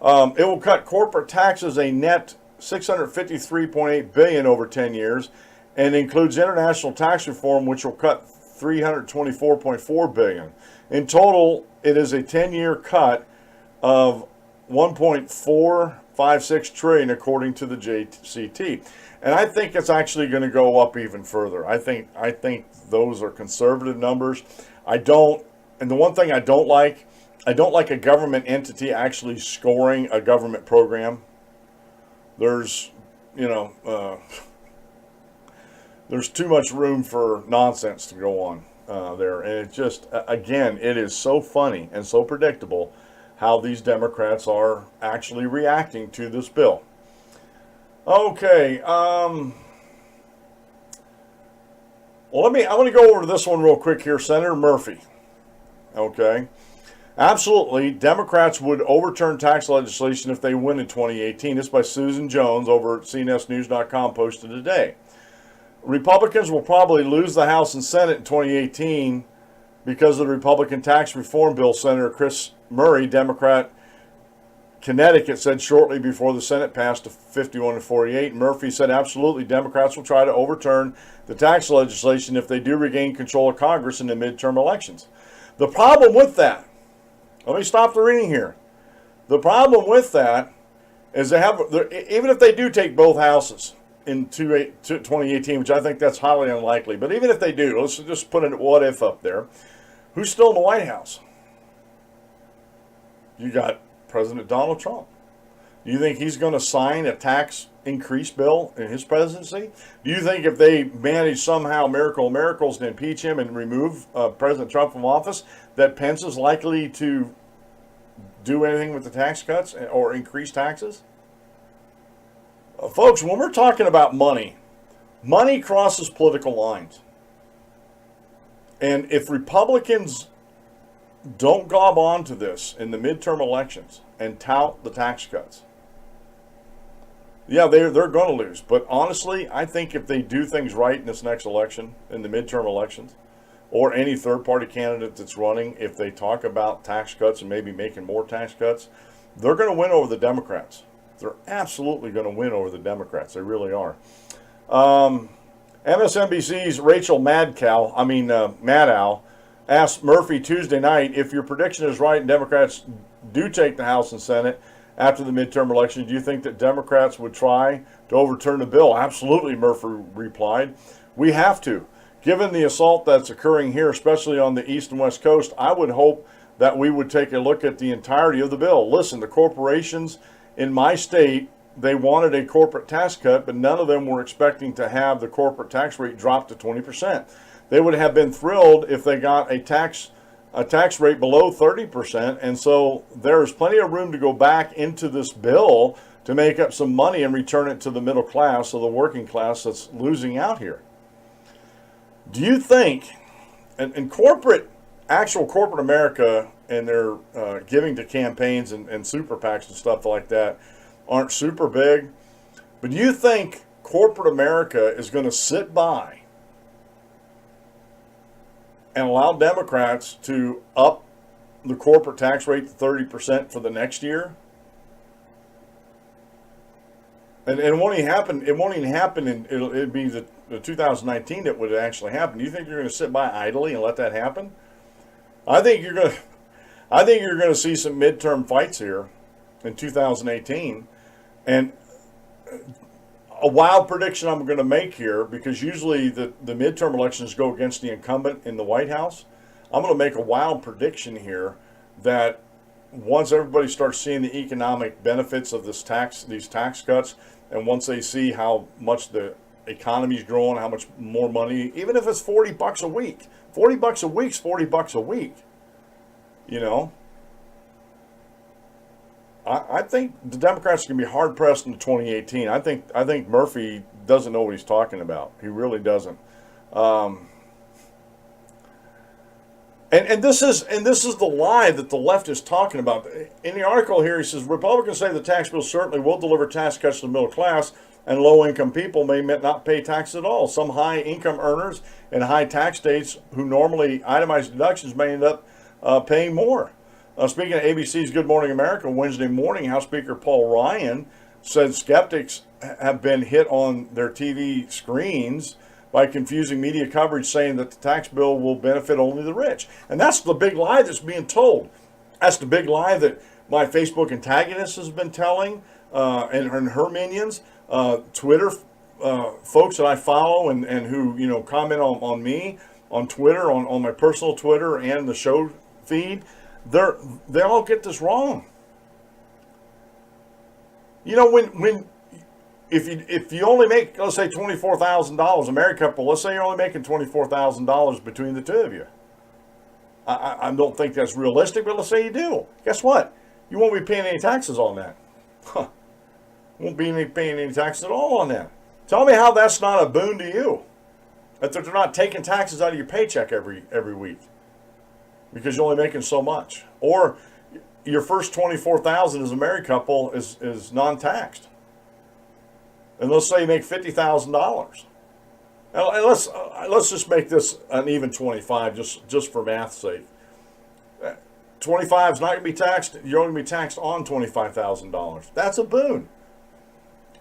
It will cut corporate taxes a net $653.8 billion over 10 years, and includes international tax reform, which will cut $324.4 billion. In total, it is a 10-year cut of $1.456 trillion, according to the JCT. And I think it's actually going to go up even further. I think those are conservative numbers. I don't, And the one thing I don't like a government entity actually scoring a government program. There's, there's too much room for nonsense to go on there. And it just, again, it is so funny and so predictable how these Democrats are actually reacting to this bill. Okay. Well, I want to go over to this one real quick here. Senator Murphy. Okay. Absolutely, Democrats would overturn tax legislation if they win in 2018. This by Susan Jones over at cnsnews.com posted today. Republicans will probably lose the House and Senate in 2018 because of the Republican tax reform bill. Senator Chris Murray, Democrat, Connecticut, said shortly before the Senate passed to 51-48. Murphy said absolutely, Democrats will try to overturn the tax legislation if they do regain control of Congress in the midterm elections. The problem with that, let me stop the reading here. The problem with that is they have, even if they do take both houses in 2018, which I think that's highly unlikely, but even if they do, let's just put a what if up there. Who's still in the White House? You got President Donald Trump. Do you think he's going to sign a tax increase bill in his presidency? Do you think if they manage somehow miracles to impeach him and remove President Trump from office, that Pence is likely to do anything with the tax cuts or increase taxes? Folks, when we're talking about money, money crosses political lines. And if Republicans don't gob onto this in the midterm elections and tout the tax cuts, yeah, they're going to lose. But honestly, I think if they do things right in this next election, in the midterm elections, or any third-party candidate that's running, if they talk about tax cuts and maybe making more tax cuts, they're going to win over the Democrats. They're absolutely going to win over the Democrats. They really are. MSNBC's Rachel Maddow asked Murphy Tuesday night, if your prediction is right and Democrats do take the House and Senate after the midterm election, do you think that Democrats would try to overturn the bill? Absolutely, Murphy replied. We have to. Given the assault that's occurring here, especially on the East and West Coast, I would hope that we would take a look at the entirety of the bill. Listen, the corporations in my state, they wanted a corporate tax cut, but none of them were expecting to have the corporate tax rate drop to 20%. They would have been thrilled if they got a tax rate below 30%, and so there's plenty of room to go back into this bill to make up some money and return it to the middle class or the working class that's losing out here. Do you think, and actual corporate America and their giving to campaigns and super PACs and stuff like that aren't super big, but do you think corporate America is going to sit by and allow Democrats to up the corporate tax rate to 30% for the next year? And it won't even happen. It won't even happen. It'd be the 2019 that would actually happen. Do you think you're going to sit by idly and let that happen? I think you're going to see some midterm fights here in 2018, and a wild prediction I'm going to make here, because usually the midterm elections go against the incumbent in the White House. I'm going to make a wild prediction here that once everybody starts seeing the economic benefits of these tax cuts, and once they see how much the economy's growing, how much more money, even if it's $40 a week, $40 a week's $40 a week. You know, I think the Democrats are going to be hard pressed in 2018. I think Murphy doesn't know what he's talking about. He really doesn't. And this is the lie that the left is talking about. In the article here, he says Republicans say the tax bill certainly will deliver tax cuts to the middle class, and low-income people may not pay taxes at all. Some high-income earners in high tax states who normally itemize deductions may end up paying more. Speaking of ABC's Good Morning America Wednesday morning, House Speaker Paul Ryan said skeptics have been hit on their TV screens by confusing media coverage saying that the tax bill will benefit only the rich. And that's the big lie that's being told. That's the big lie that my Facebook antagonist has been telling and her minions, Twitter folks that I follow and who comment on me on Twitter, on my personal Twitter and the show feed, they all get this wrong. You know, if you only make, let's say, $24,000, a married couple, let's say you're only making $24,000 between the two of you. I don't think that's realistic, but let's say you do. Guess what? You won't be paying any taxes on that. Huh. Won't be paying any taxes at all on that. Tell me how that's not a boon to you. That they're not taking taxes out of your paycheck every week because you're only making so much. Or your first $24,000 as a married couple is non-taxed. And let's say you make $50,000. And let's just make this an even 25, just for math's sake. 25 is not going to be taxed. You're only going to be taxed on $25,000. That's a boon.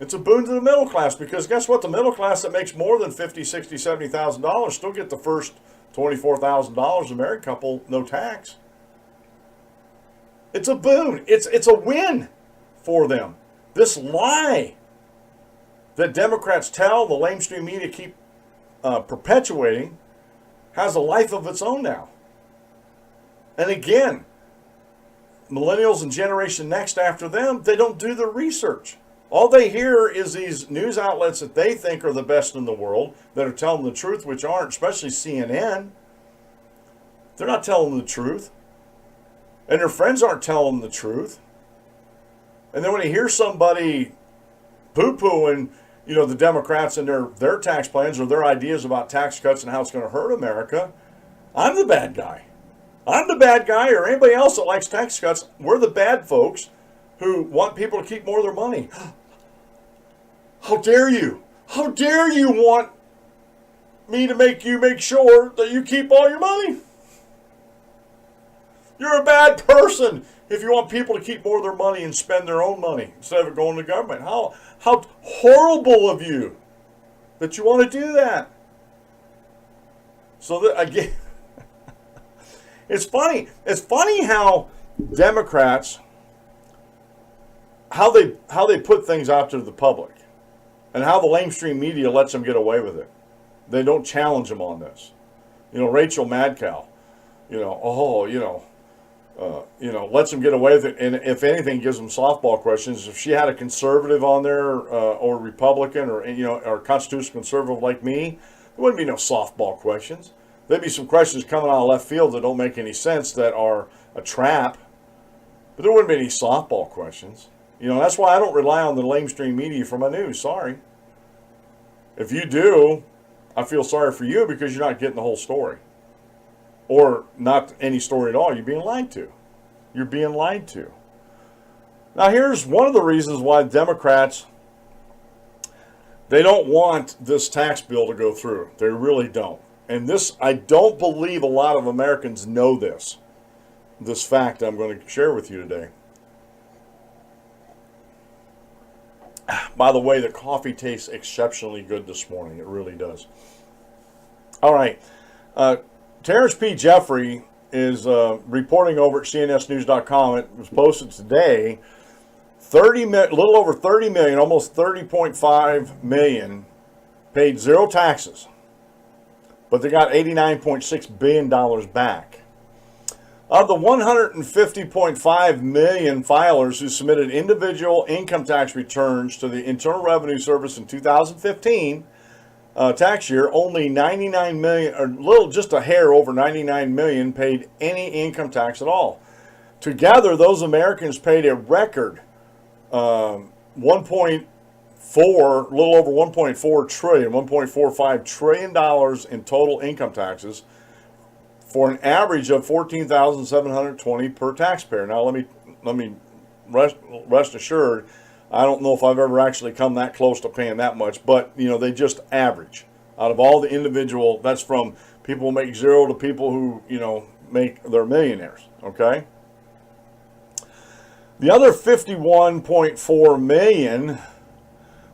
It's a boon to the middle class because guess what? The middle class that makes more than $50,000, $60,000, $70,000 still get the first $24,000. A married couple, no tax. It's a boon. It's a win for them. This lie that Democrats tell the lamestream media keep perpetuating has a life of its own now. And again, millennials and Generation Next after them, they don't do the research. All they hear is these news outlets that they think are the best in the world that are telling the truth, which aren't, especially CNN. They're not telling the truth. And their friends aren't telling the truth. And then when you hear somebody poo-pooing, you know, the Democrats and their tax plans or their ideas about tax cuts and how it's going to hurt America, I'm the bad guy. I'm the bad guy, or anybody else that likes tax cuts. We're the bad folks who want people to keep more of their money. How dare you? How dare you want me to make sure that you keep all your money? You're a bad person if you want people to keep more of their money and spend their own money instead of it going to government. How horrible of you that you want to do that. So that again, it's funny. It's funny how Democrats how they put things out to the public, and how the lamestream media lets them get away with it. They don't challenge them on this. You know, Rachel Madcow. Lets them get away with it, and if anything, gives them softball questions. If she had a conservative on there, or Republican, or constitutional conservative like me, there wouldn't be no softball questions. There'd be some questions coming out of left field that don't make any sense, that are a trap, but there wouldn't be any softball questions. You know, that's why I don't rely on the lamestream media for my news. Sorry. If you do, I feel sorry for you because you're not getting the whole story. Or not any story at all. You're being lied to. You're being lied to. Now here's one of the reasons why Democrats, they don't want this tax bill to go through. They really don't. And this, I don't believe a lot of Americans know this fact I'm going to share with you today. By the way, the coffee tastes exceptionally good this morning. It really does. All right. Terrence P. Jeffrey is reporting over at cnsnews.com. It was posted today. A little over 30 million, almost 30.5 million, paid zero taxes, but they got $89.6 billion back. Of the 150.5 million filers who submitted individual income tax returns to the Internal Revenue Service in 2015 tax year, only 99 million, or just a hair over 99 million, paid any income tax at all. Together, those Americans paid a record 1.4, a little over 1.4 trillion, $1.45 trillion in total income taxes, for an average of $14,720 per taxpayer. Now, let me rest assured, I don't know if I've ever actually come that close to paying that much, but they just average out of all the individual. That's from people who make zero to people who they're millionaires. Okay. The other 51.4 million,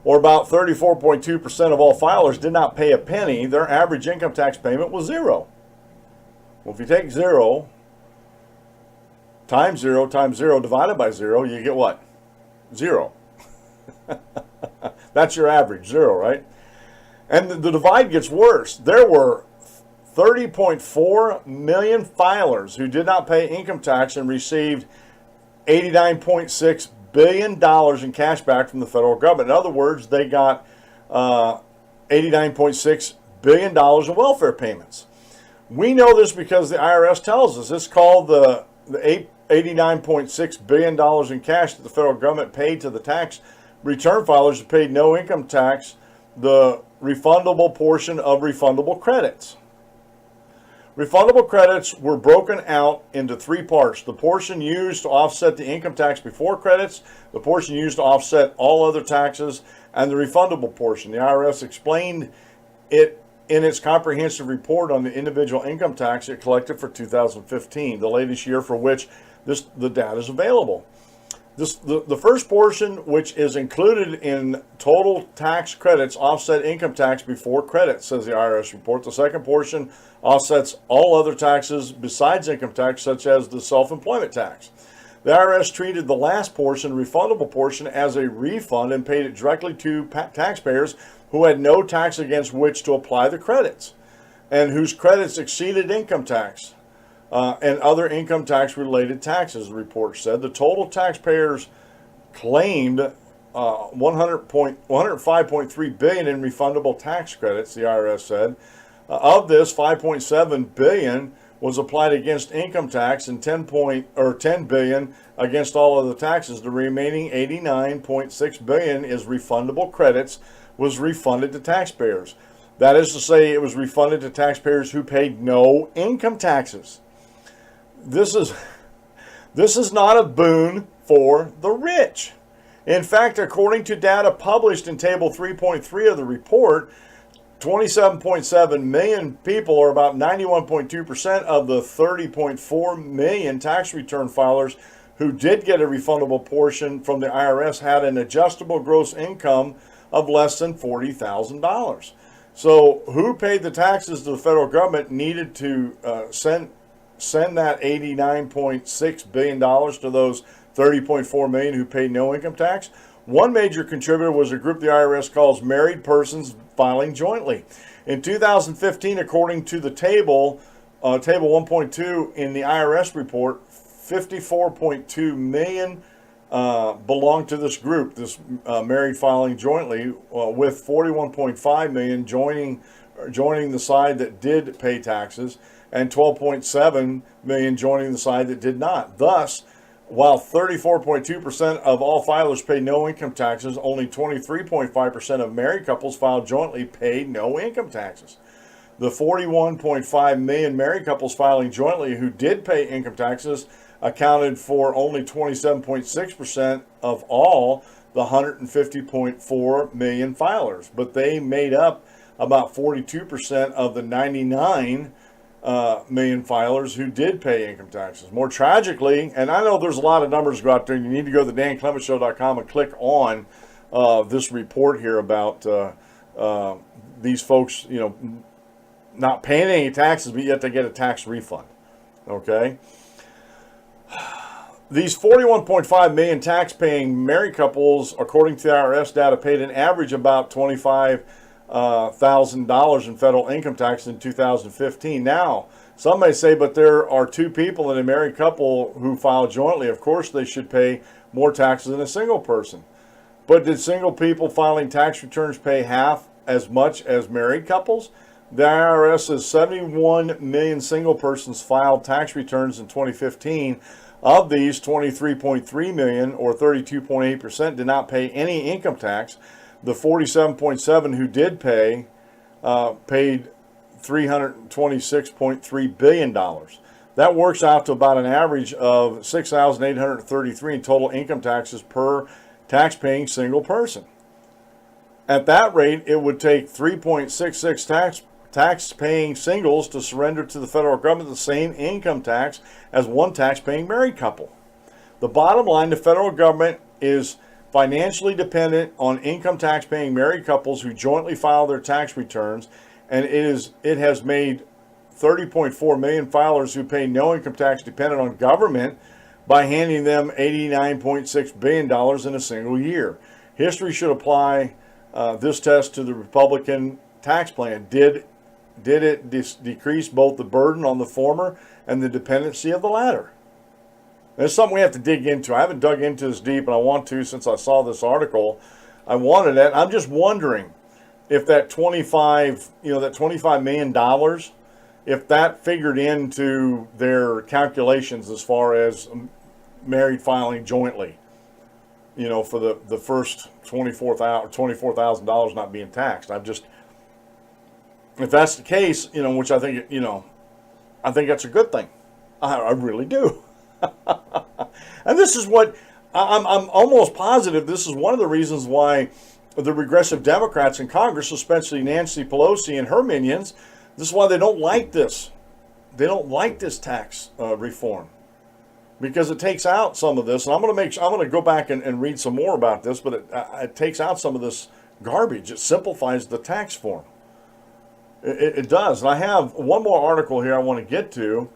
or about 34.2% of all filers, did not pay a penny. Their average income tax payment was zero. Well, if you take zero times zero divided by zero, you get what? Zero. That's your average, zero, right? And the divide gets worse. There were 30.4 million filers who did not pay income tax and received $89.6 billion in cash back from the federal government. In other words, they got $89.6 billion in welfare payments. We know this because the IRS tells us. It's called the $89.6 billion in cash that the federal government paid to the tax return filers who paid no income tax, the refundable portion of refundable credits. Refundable credits were broken out into three parts. The portion used to offset the income tax before credits, the portion used to offset all other taxes, and the refundable portion. The IRS explained it in its comprehensive report on the individual income tax it collected for 2015, the latest year for which the data is available. The first portion, which is included in total tax credits, offset income tax before credits, says the IRS report. The second portion offsets all other taxes besides income tax, such as the self-employment tax. The IRS treated the last portion, refundable portion, as a refund and paid it directly to taxpayers who had no tax against which to apply the credits and whose credits exceeded income tax and other income tax related taxes, the report said. The total taxpayers claimed $105.3 billion in refundable tax credits, the IRS said. Of this, $5.7 billion was applied against income tax and $10 billion against all other taxes. The remaining $89.6 billion is refundable credits was refunded to taxpayers. That is to say, it was refunded to taxpayers who paid no income taxes. This is not a boon for the rich. In fact, according to data published in Table 3.3 of the report, 27.7 million people, or about 91.2% of the 30.4 million tax return filers who did get a refundable portion from the IRS, had an adjustable gross income of less than $40,000. So who paid the taxes to the federal government needed to send that $89.6 billion to those 30.4 million who paid no income tax. One major contributor was a group the IRS calls married persons filing jointly. In 2015, according to the table 1.2 in the IRS report, 54.2 million belonged to this group, this married filing jointly, with 41.5 million joining the side that did pay taxes, and 12.7 million joining the side that did not. Thus, while 34.2% of all filers paid no income taxes, only 23.5% of married couples filed jointly paid no income taxes. The 41.5 million married couples filing jointly who did pay income taxes accounted for only 27.6% of all the 150.4 million filers, but they made up about 42% of the 99 million filers who did pay income taxes. More tragically, and I know there's a lot of numbers to go out there, and you need to go to thedanclementshow.com and click on this report here about these folks, not paying any taxes, but yet they get a tax refund. Okay? These 41.5 million tax-paying married couples, according to the IRS data, paid an average about $25,000 in federal income tax in 2015. Now, some may say, but there are two people in a married couple who file jointly. Of course, they should pay more taxes than a single person. But did single people filing tax returns pay half as much as married couples? The IRS says 71 million single persons filed tax returns in 2015. Of these, 23.3 million, or 32.8%, did not pay any income tax. The 47.7 who did pay paid $326.3 billion. That works out to about an average of $6,833 in total income taxes per tax-paying single person. At that rate, it would take 3.66 tax-paying singles to surrender to the federal government the same income tax as one tax-paying married couple. The bottom line, the federal government is financially dependent on income tax-paying married couples who jointly file their tax returns, and it has made 30.4 million filers who pay no income tax dependent on government by handing them $89.6 billion in a single year. History should apply this test to the Republican tax plan. Did did it decrease both the burden on the former and the dependency of the latter? It's something we have to dig into. I haven't dug into this deep, and I want to since I saw this article. I wanted it. I'm just wondering if that that $25 million, if that figured into their calculations as far as married filing jointly, for the first $24,000 not being taxed. If that's the case, which I think, I think that's a good thing. I really do. And this is what I'm almost positive this is one of the reasons why the regressive Democrats in Congress, especially Nancy Pelosi and her minions, this is why they don't like this. They don't like this tax reform, because it takes out some of this. And I'm going to go back and read some more about this, but it takes out some of this garbage. It simplifies the tax form. It does. And I have one more article here I want to get to,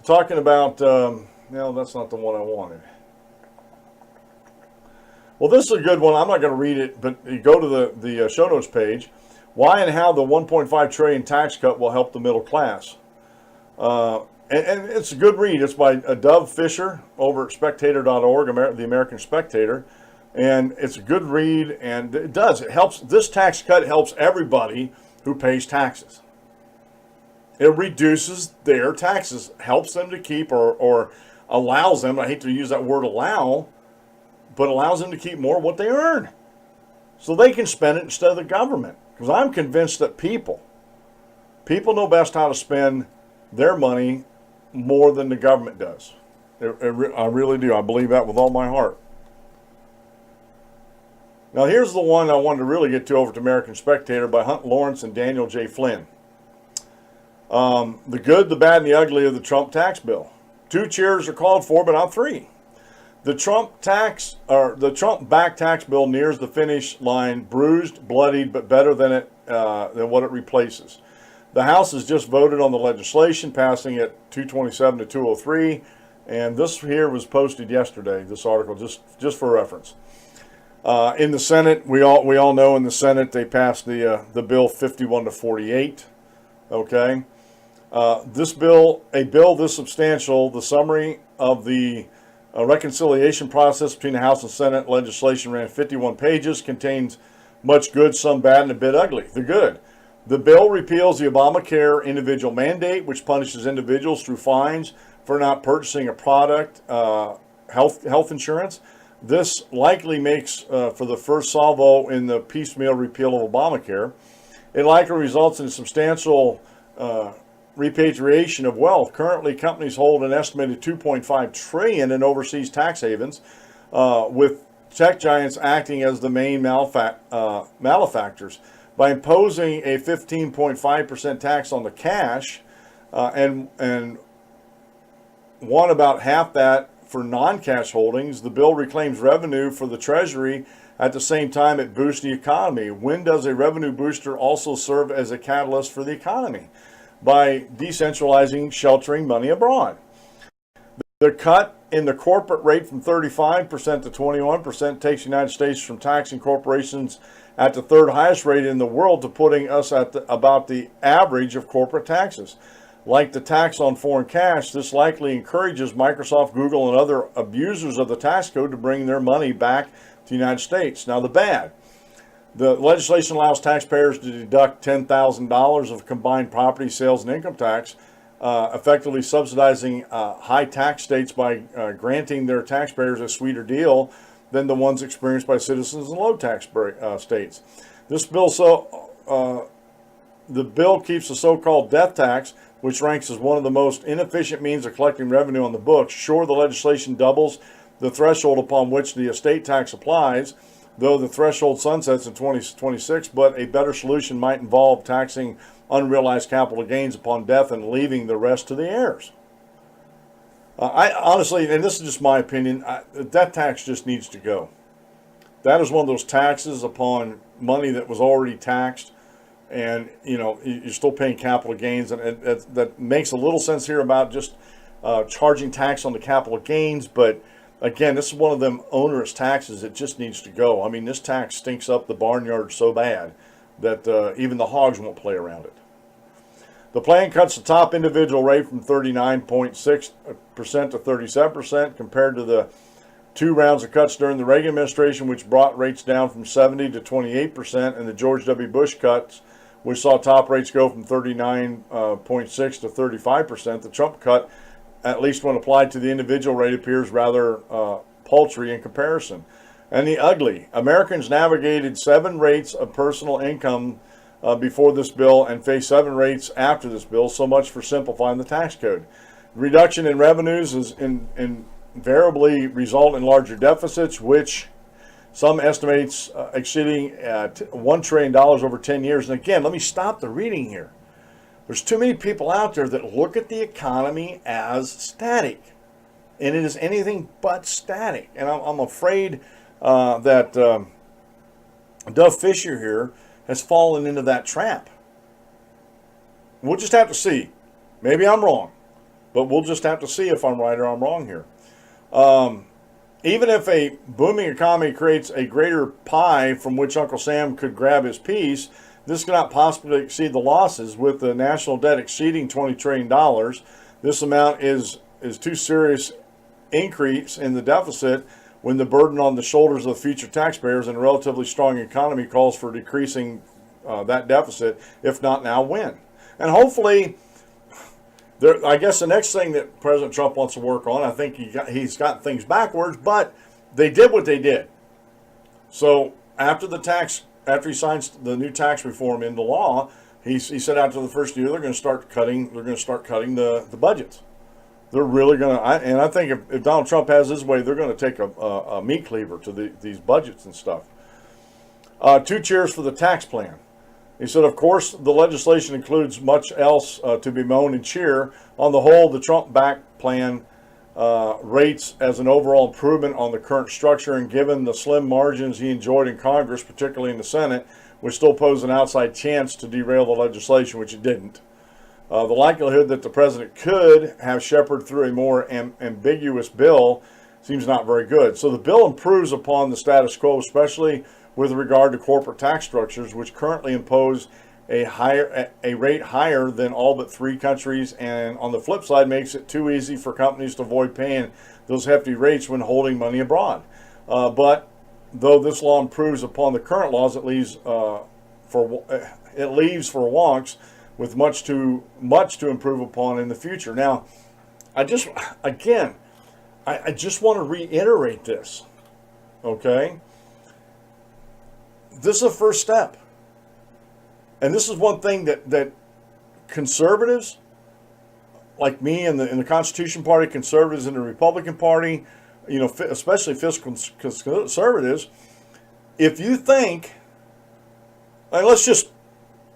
talking about. No, that's not the one I wanted. Well, this is a good one. I'm not going to read it, but you go to the show notes page. Why and how the 1.5 trillion tax cut will help the middle class. And it's a good read. It's by Dove Fisher over at spectator.org, the American Spectator. And it's a good read, and it does. It helps. This tax cut helps everybody who pays taxes. It reduces their taxes, helps them to keep or allows them, I hate to use that word allow, but allows them to keep more of what they earn. So they can spend it instead of the government. Because I'm convinced that people know best how to spend their money more than the government does. I really do. I believe that with all my heart. Now here's the one I wanted to really get to over to American Spectator by Hunt Lawrence and Daniel J. Flynn. The good, the bad, and the ugly of the Trump tax bill. 2 cheers are called for, but not 3. The Trump-backed tax bill nears the finish line, bruised, bloodied, but better than what it replaces. The House has just voted on the legislation, passing it 227 to 203, and this here was posted yesterday. This article, just for reference. In the Senate, we all know in the Senate they passed the bill 51 to 48. Okay. A bill this substantial, the summary of the reconciliation process between the House and Senate legislation ran 51 pages, contains much good, some bad, and a bit ugly. The good. The bill repeals the Obamacare individual mandate, which punishes individuals through fines for not purchasing a product, health insurance. This likely makes for the first salvo in the piecemeal repeal of Obamacare. It likely results in substantial repatriation of wealth. Currently, companies hold an estimated $2.5 trillion in overseas tax havens, with tech giants acting as the main malefactors. By imposing a 15.5% tax on the cash and one about half that for non-cash holdings, the bill reclaims revenue for the Treasury. At the same time, it boosts the economy. When does a revenue booster also serve as a catalyst for the economy? By decentralizing, sheltering money abroad. The cut in the corporate rate from 35% to 21% takes the United States from taxing corporations at the third highest rate in the world to putting us at about the average of corporate taxes. Like the tax on foreign cash, this likely encourages Microsoft, Google, and other abusers of the tax code to bring their money back to the United States. Now the bad. The legislation allows taxpayers to deduct $10,000 of combined property sales and income tax, effectively subsidizing high tax states by granting their taxpayers a sweeter deal than the ones experienced by citizens in low tax states. This bill the bill keeps the so-called death tax, which ranks as one of the most inefficient means of collecting revenue on the books. Sure, the legislation doubles the threshold upon which the estate tax applies, though the threshold sunsets in 2026, but a better solution might involve taxing unrealized capital gains upon death and leaving the rest to the heirs. I honestly, and this is just my opinion, the death tax just needs to go. That is one of those taxes upon money that was already taxed, and you're still paying capital gains, and that makes a little sense here about just charging tax on the capital gains, but again, this is one of them onerous taxes that just needs to go. I mean, this tax stinks up the barnyard so bad that even the hogs won't play around it. The plan cuts the top individual rate from 39.6% to 37% compared to the 2 rounds of cuts during the Reagan administration, which brought rates down from 70 to 28%, and the George W. Bush cuts, which saw top rates go from 39.6 to 35%. The Trump cut, at least when applied to the individual rate, appears rather paltry in comparison. And the ugly. Americans navigated 7 rates of personal income before this bill and face 7 rates after this bill. So much for simplifying the tax code. Reduction in revenues is invariably result in larger deficits, which some estimates exceeding $1 trillion over 10 years. And again, let me stop the reading here. There's too many people out there that look at the economy as static, and it is anything but static. And I'm afraid that Dove Fisher here has fallen into that trap. We'll just have to see. Maybe I'm wrong, but we'll just have to see if I'm right or I'm wrong here. Even if a booming economy creates a greater pie from which Uncle Sam could grab his piece, this cannot possibly exceed the losses. With the national debt exceeding $20 trillion, this amount is too serious increase in the deficit when the burden on the shoulders of future taxpayers and a relatively strong economy calls for decreasing that deficit, if not now, when? And hopefully, I guess the next thing that President Trump wants to work on, I think he's got things backwards, but they did what they did. So after he signs the new tax reform into law, he said after the first year they're going to start cutting the budgets. They're really going to, and I think if Donald Trump has his way, they're going to take a meat cleaver to these budgets and stuff. 2 cheers for the tax plan. He said, of course, the legislation includes much else to bemoan and cheer. On the whole, the Trump-backed plan rates as an overall improvement on the current structure, and given the slim margins he enjoyed in Congress, particularly in the Senate, would still pose an outside chance to derail the legislation, which it didn't. The likelihood that the president could have shepherded through a more ambiguous bill seems not very good. So the bill improves upon the status quo, especially with regard to corporate tax structures, which currently impose a rate higher than all but 3 countries, and on the flip side makes it too easy for companies to avoid paying those hefty rates when holding money abroad. But though this law improves upon the current laws, it leaves for wonks with much to improve upon in the future. Now, I just want to reiterate this, okay? This is a first step. And this is one thing that conservatives like me and the Constitution Party, conservatives in the Republican Party, especially fiscal conservatives, if you think, and let's just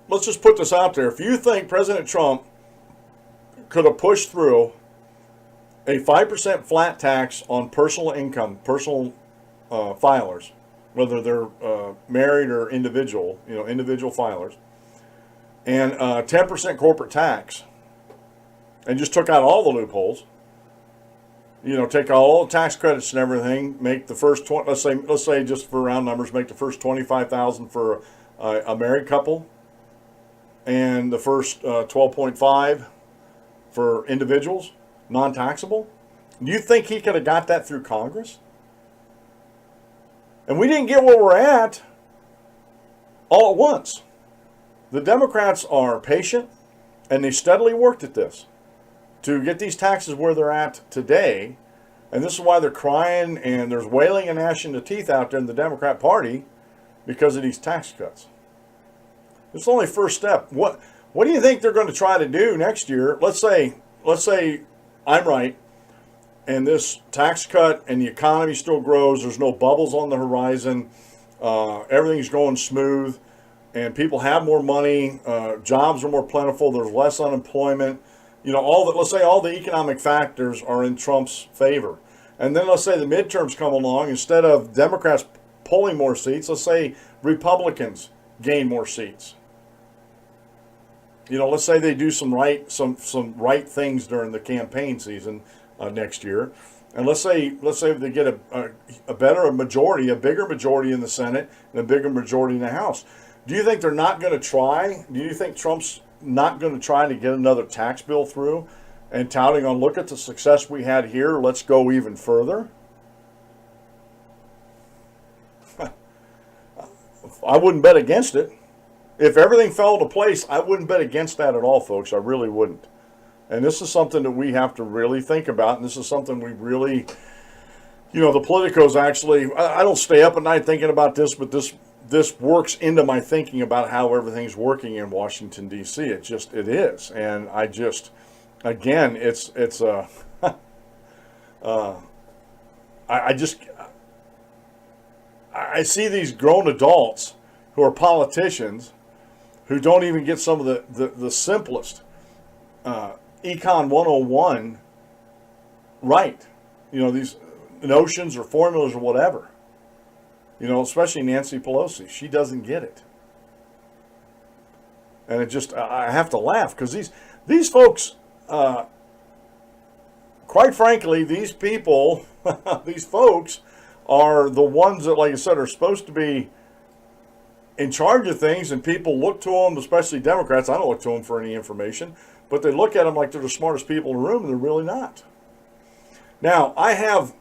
put this out there, if you think President Trump could have pushed through a 5% flat tax on personal income, personal filers, whether they're married or individual, individual filers, and 10% corporate tax, and just took out all the loopholes, take all the tax credits and everything, make the first let's say just for round numbers, make the first $25,000 for a married couple, and the first 12.5 for individuals, non-taxable. Do you think he could have got that through Congress? And we didn't get where we're at all at once. The Democrats are patient, and they steadily worked at this to get these taxes where they're at today. And this is why they're crying and there's wailing and gnashing the teeth out there in the Democrat Party because of these tax cuts. It's only first step. What do you think they're going to try to do next year? Let's say I'm right, and this tax cut and the economy still grows. There's no bubbles on the horizon. Everything's going smooth, and people have more money. Jobs are more plentiful. There's less unemployment. Let's say all the economic factors are in Trump's favor. And then let's say the midterms come along. Instead of Democrats pulling more seats, let's say Republicans gain more seats. Let's say they do some right things during the campaign season next year, and let's say they get a bigger majority in the Senate and a bigger majority in the House. Do you think they're not going to try? Do you think Trump's not going to try to get another tax bill through and touting on, look at the success we had here, let's go even further. I wouldn't bet against it. If everything fell into place, I wouldn't bet against that at all, folks. I really wouldn't. And this is something that we have to really think about. And this is something we really, the politicos actually, I don't stay up at night thinking about this, but this works into my thinking about how everything's working in Washington, D.C. It is. And I just, again, I see these grown adults who are politicians who don't even get some of the simplest Econ 101 right. These notions or formulas or whatever. Especially Nancy Pelosi. She doesn't get it. And I have to laugh because these folks, quite frankly, these people, these folks are the ones that, like I said, are supposed to be in charge of things, and people look to them, especially Democrats. I don't look to them for any information, but they look at them like they're the smartest people in the room, and they're really not. Now, I have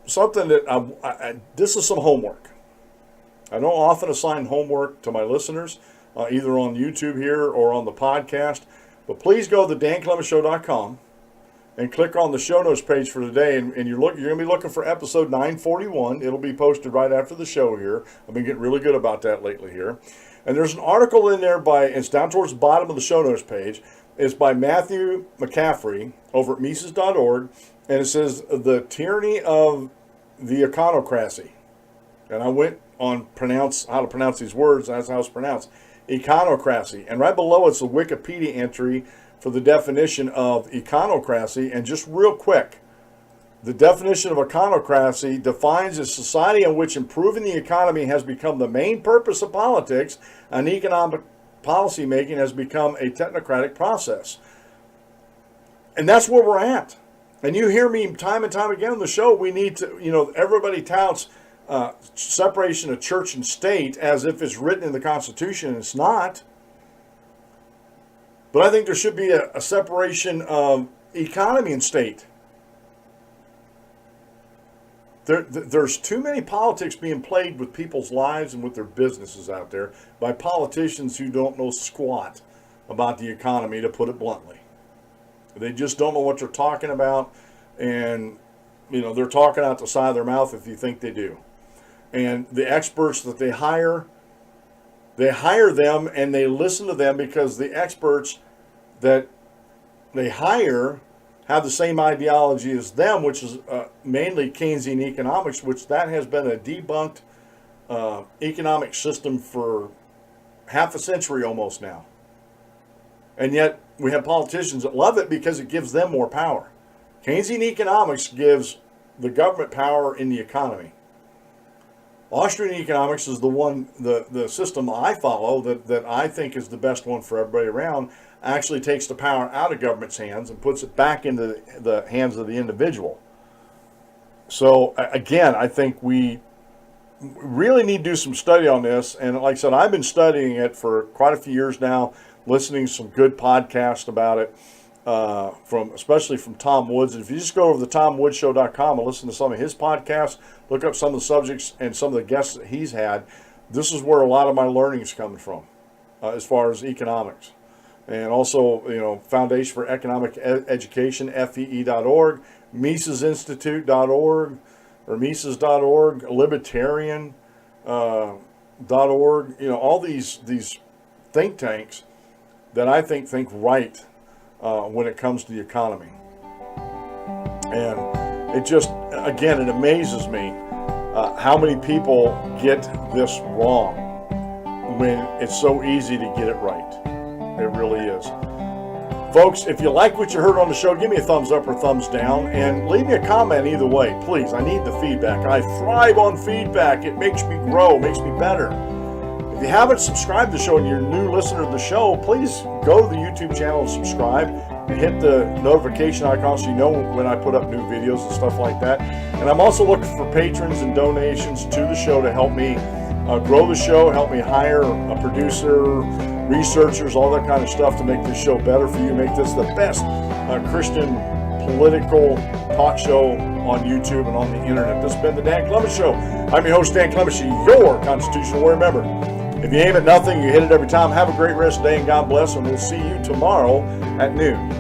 something that this is some homework. I don't often assign homework to my listeners, either on YouTube here or on the podcast, but please go to danclemenshow.com and click on the show notes page for today, and you're going to be looking for episode 941. It'll be posted right after the show here. I've been getting really good about that lately here. And there's an article in there it's down towards the bottom of the show notes page. It's by Matthew McCaffrey over at Mises.org, and it says, The Tyranny of the Econocracy. And I went on how to pronounce these words, that's how it's pronounced, econocracy. And right below it's a Wikipedia entry for the definition of econocracy. And just real quick, the definition of econocracy defines a society in which improving the economy has become the main purpose of politics, and economic policy making has become a technocratic process. And that's where we're at. And you hear me time and time again on the show, we need to, everybody touts separation of church and state as if it's written in the Constitution, and it's not. But I think there should be a separation of economy and state. There's too many politics being played with people's lives and with their businesses out there by politicians who don't know squat about the economy, to put it bluntly. They just don't know what they're talking about, and they're talking out the side of their mouth if you think they do. And the experts that they hire them and they listen to them because the experts that they hire have the same ideology as them, which is mainly Keynesian economics, which that has been a debunked economic system for half a century almost now. And yet we have politicians that love it because it gives them more power. Keynesian economics gives the government power in the economy. Austrian economics is the system I follow that I think is the best one for everybody around. Actually takes the power out of government's hands and puts it back into the hands of the individual. So again, I think we really need to do some study on this. And like I said, I've been studying it for quite a few years now, listening to some good podcasts about it, especially from Tom Woods. And if you just go over to TomWoodsShow.com and listen to some of his podcasts, look up some of the subjects and some of the guests that he's had, this is where a lot of my learning is coming from as far as economics. And also, Foundation for Economic Education, FEE.org, MisesInstitute.org, or Mises.org, Libertarian.org, all these think tanks that I think right when it comes to the economy. And it just, again, it amazes me how many people get this wrong when it's so easy to get it right. It really is. Folks, if you like what you heard on the show, give me a thumbs up or thumbs down, and leave me a comment either way, please. I need the feedback. I thrive on feedback. It makes me grow, makes me better. If you haven't subscribed to the show and you're a new listener to the show, please go to the YouTube channel and subscribe and hit the notification icon so you know when I put up new videos and stuff like that. And I'm also looking for patrons and donations to the show to help me grow the show, help me hire a producer, researchers, all that kind of stuff to make this show better for you, make this the best Christian political talk show on YouTube and on the internet. This has been the Dan Clements Show. I'm your host, Dan Clements, your constitutional warrior member. If you aim at nothing, you hit it every time. Have a great rest of the day, and God bless, and we'll see you tomorrow at noon.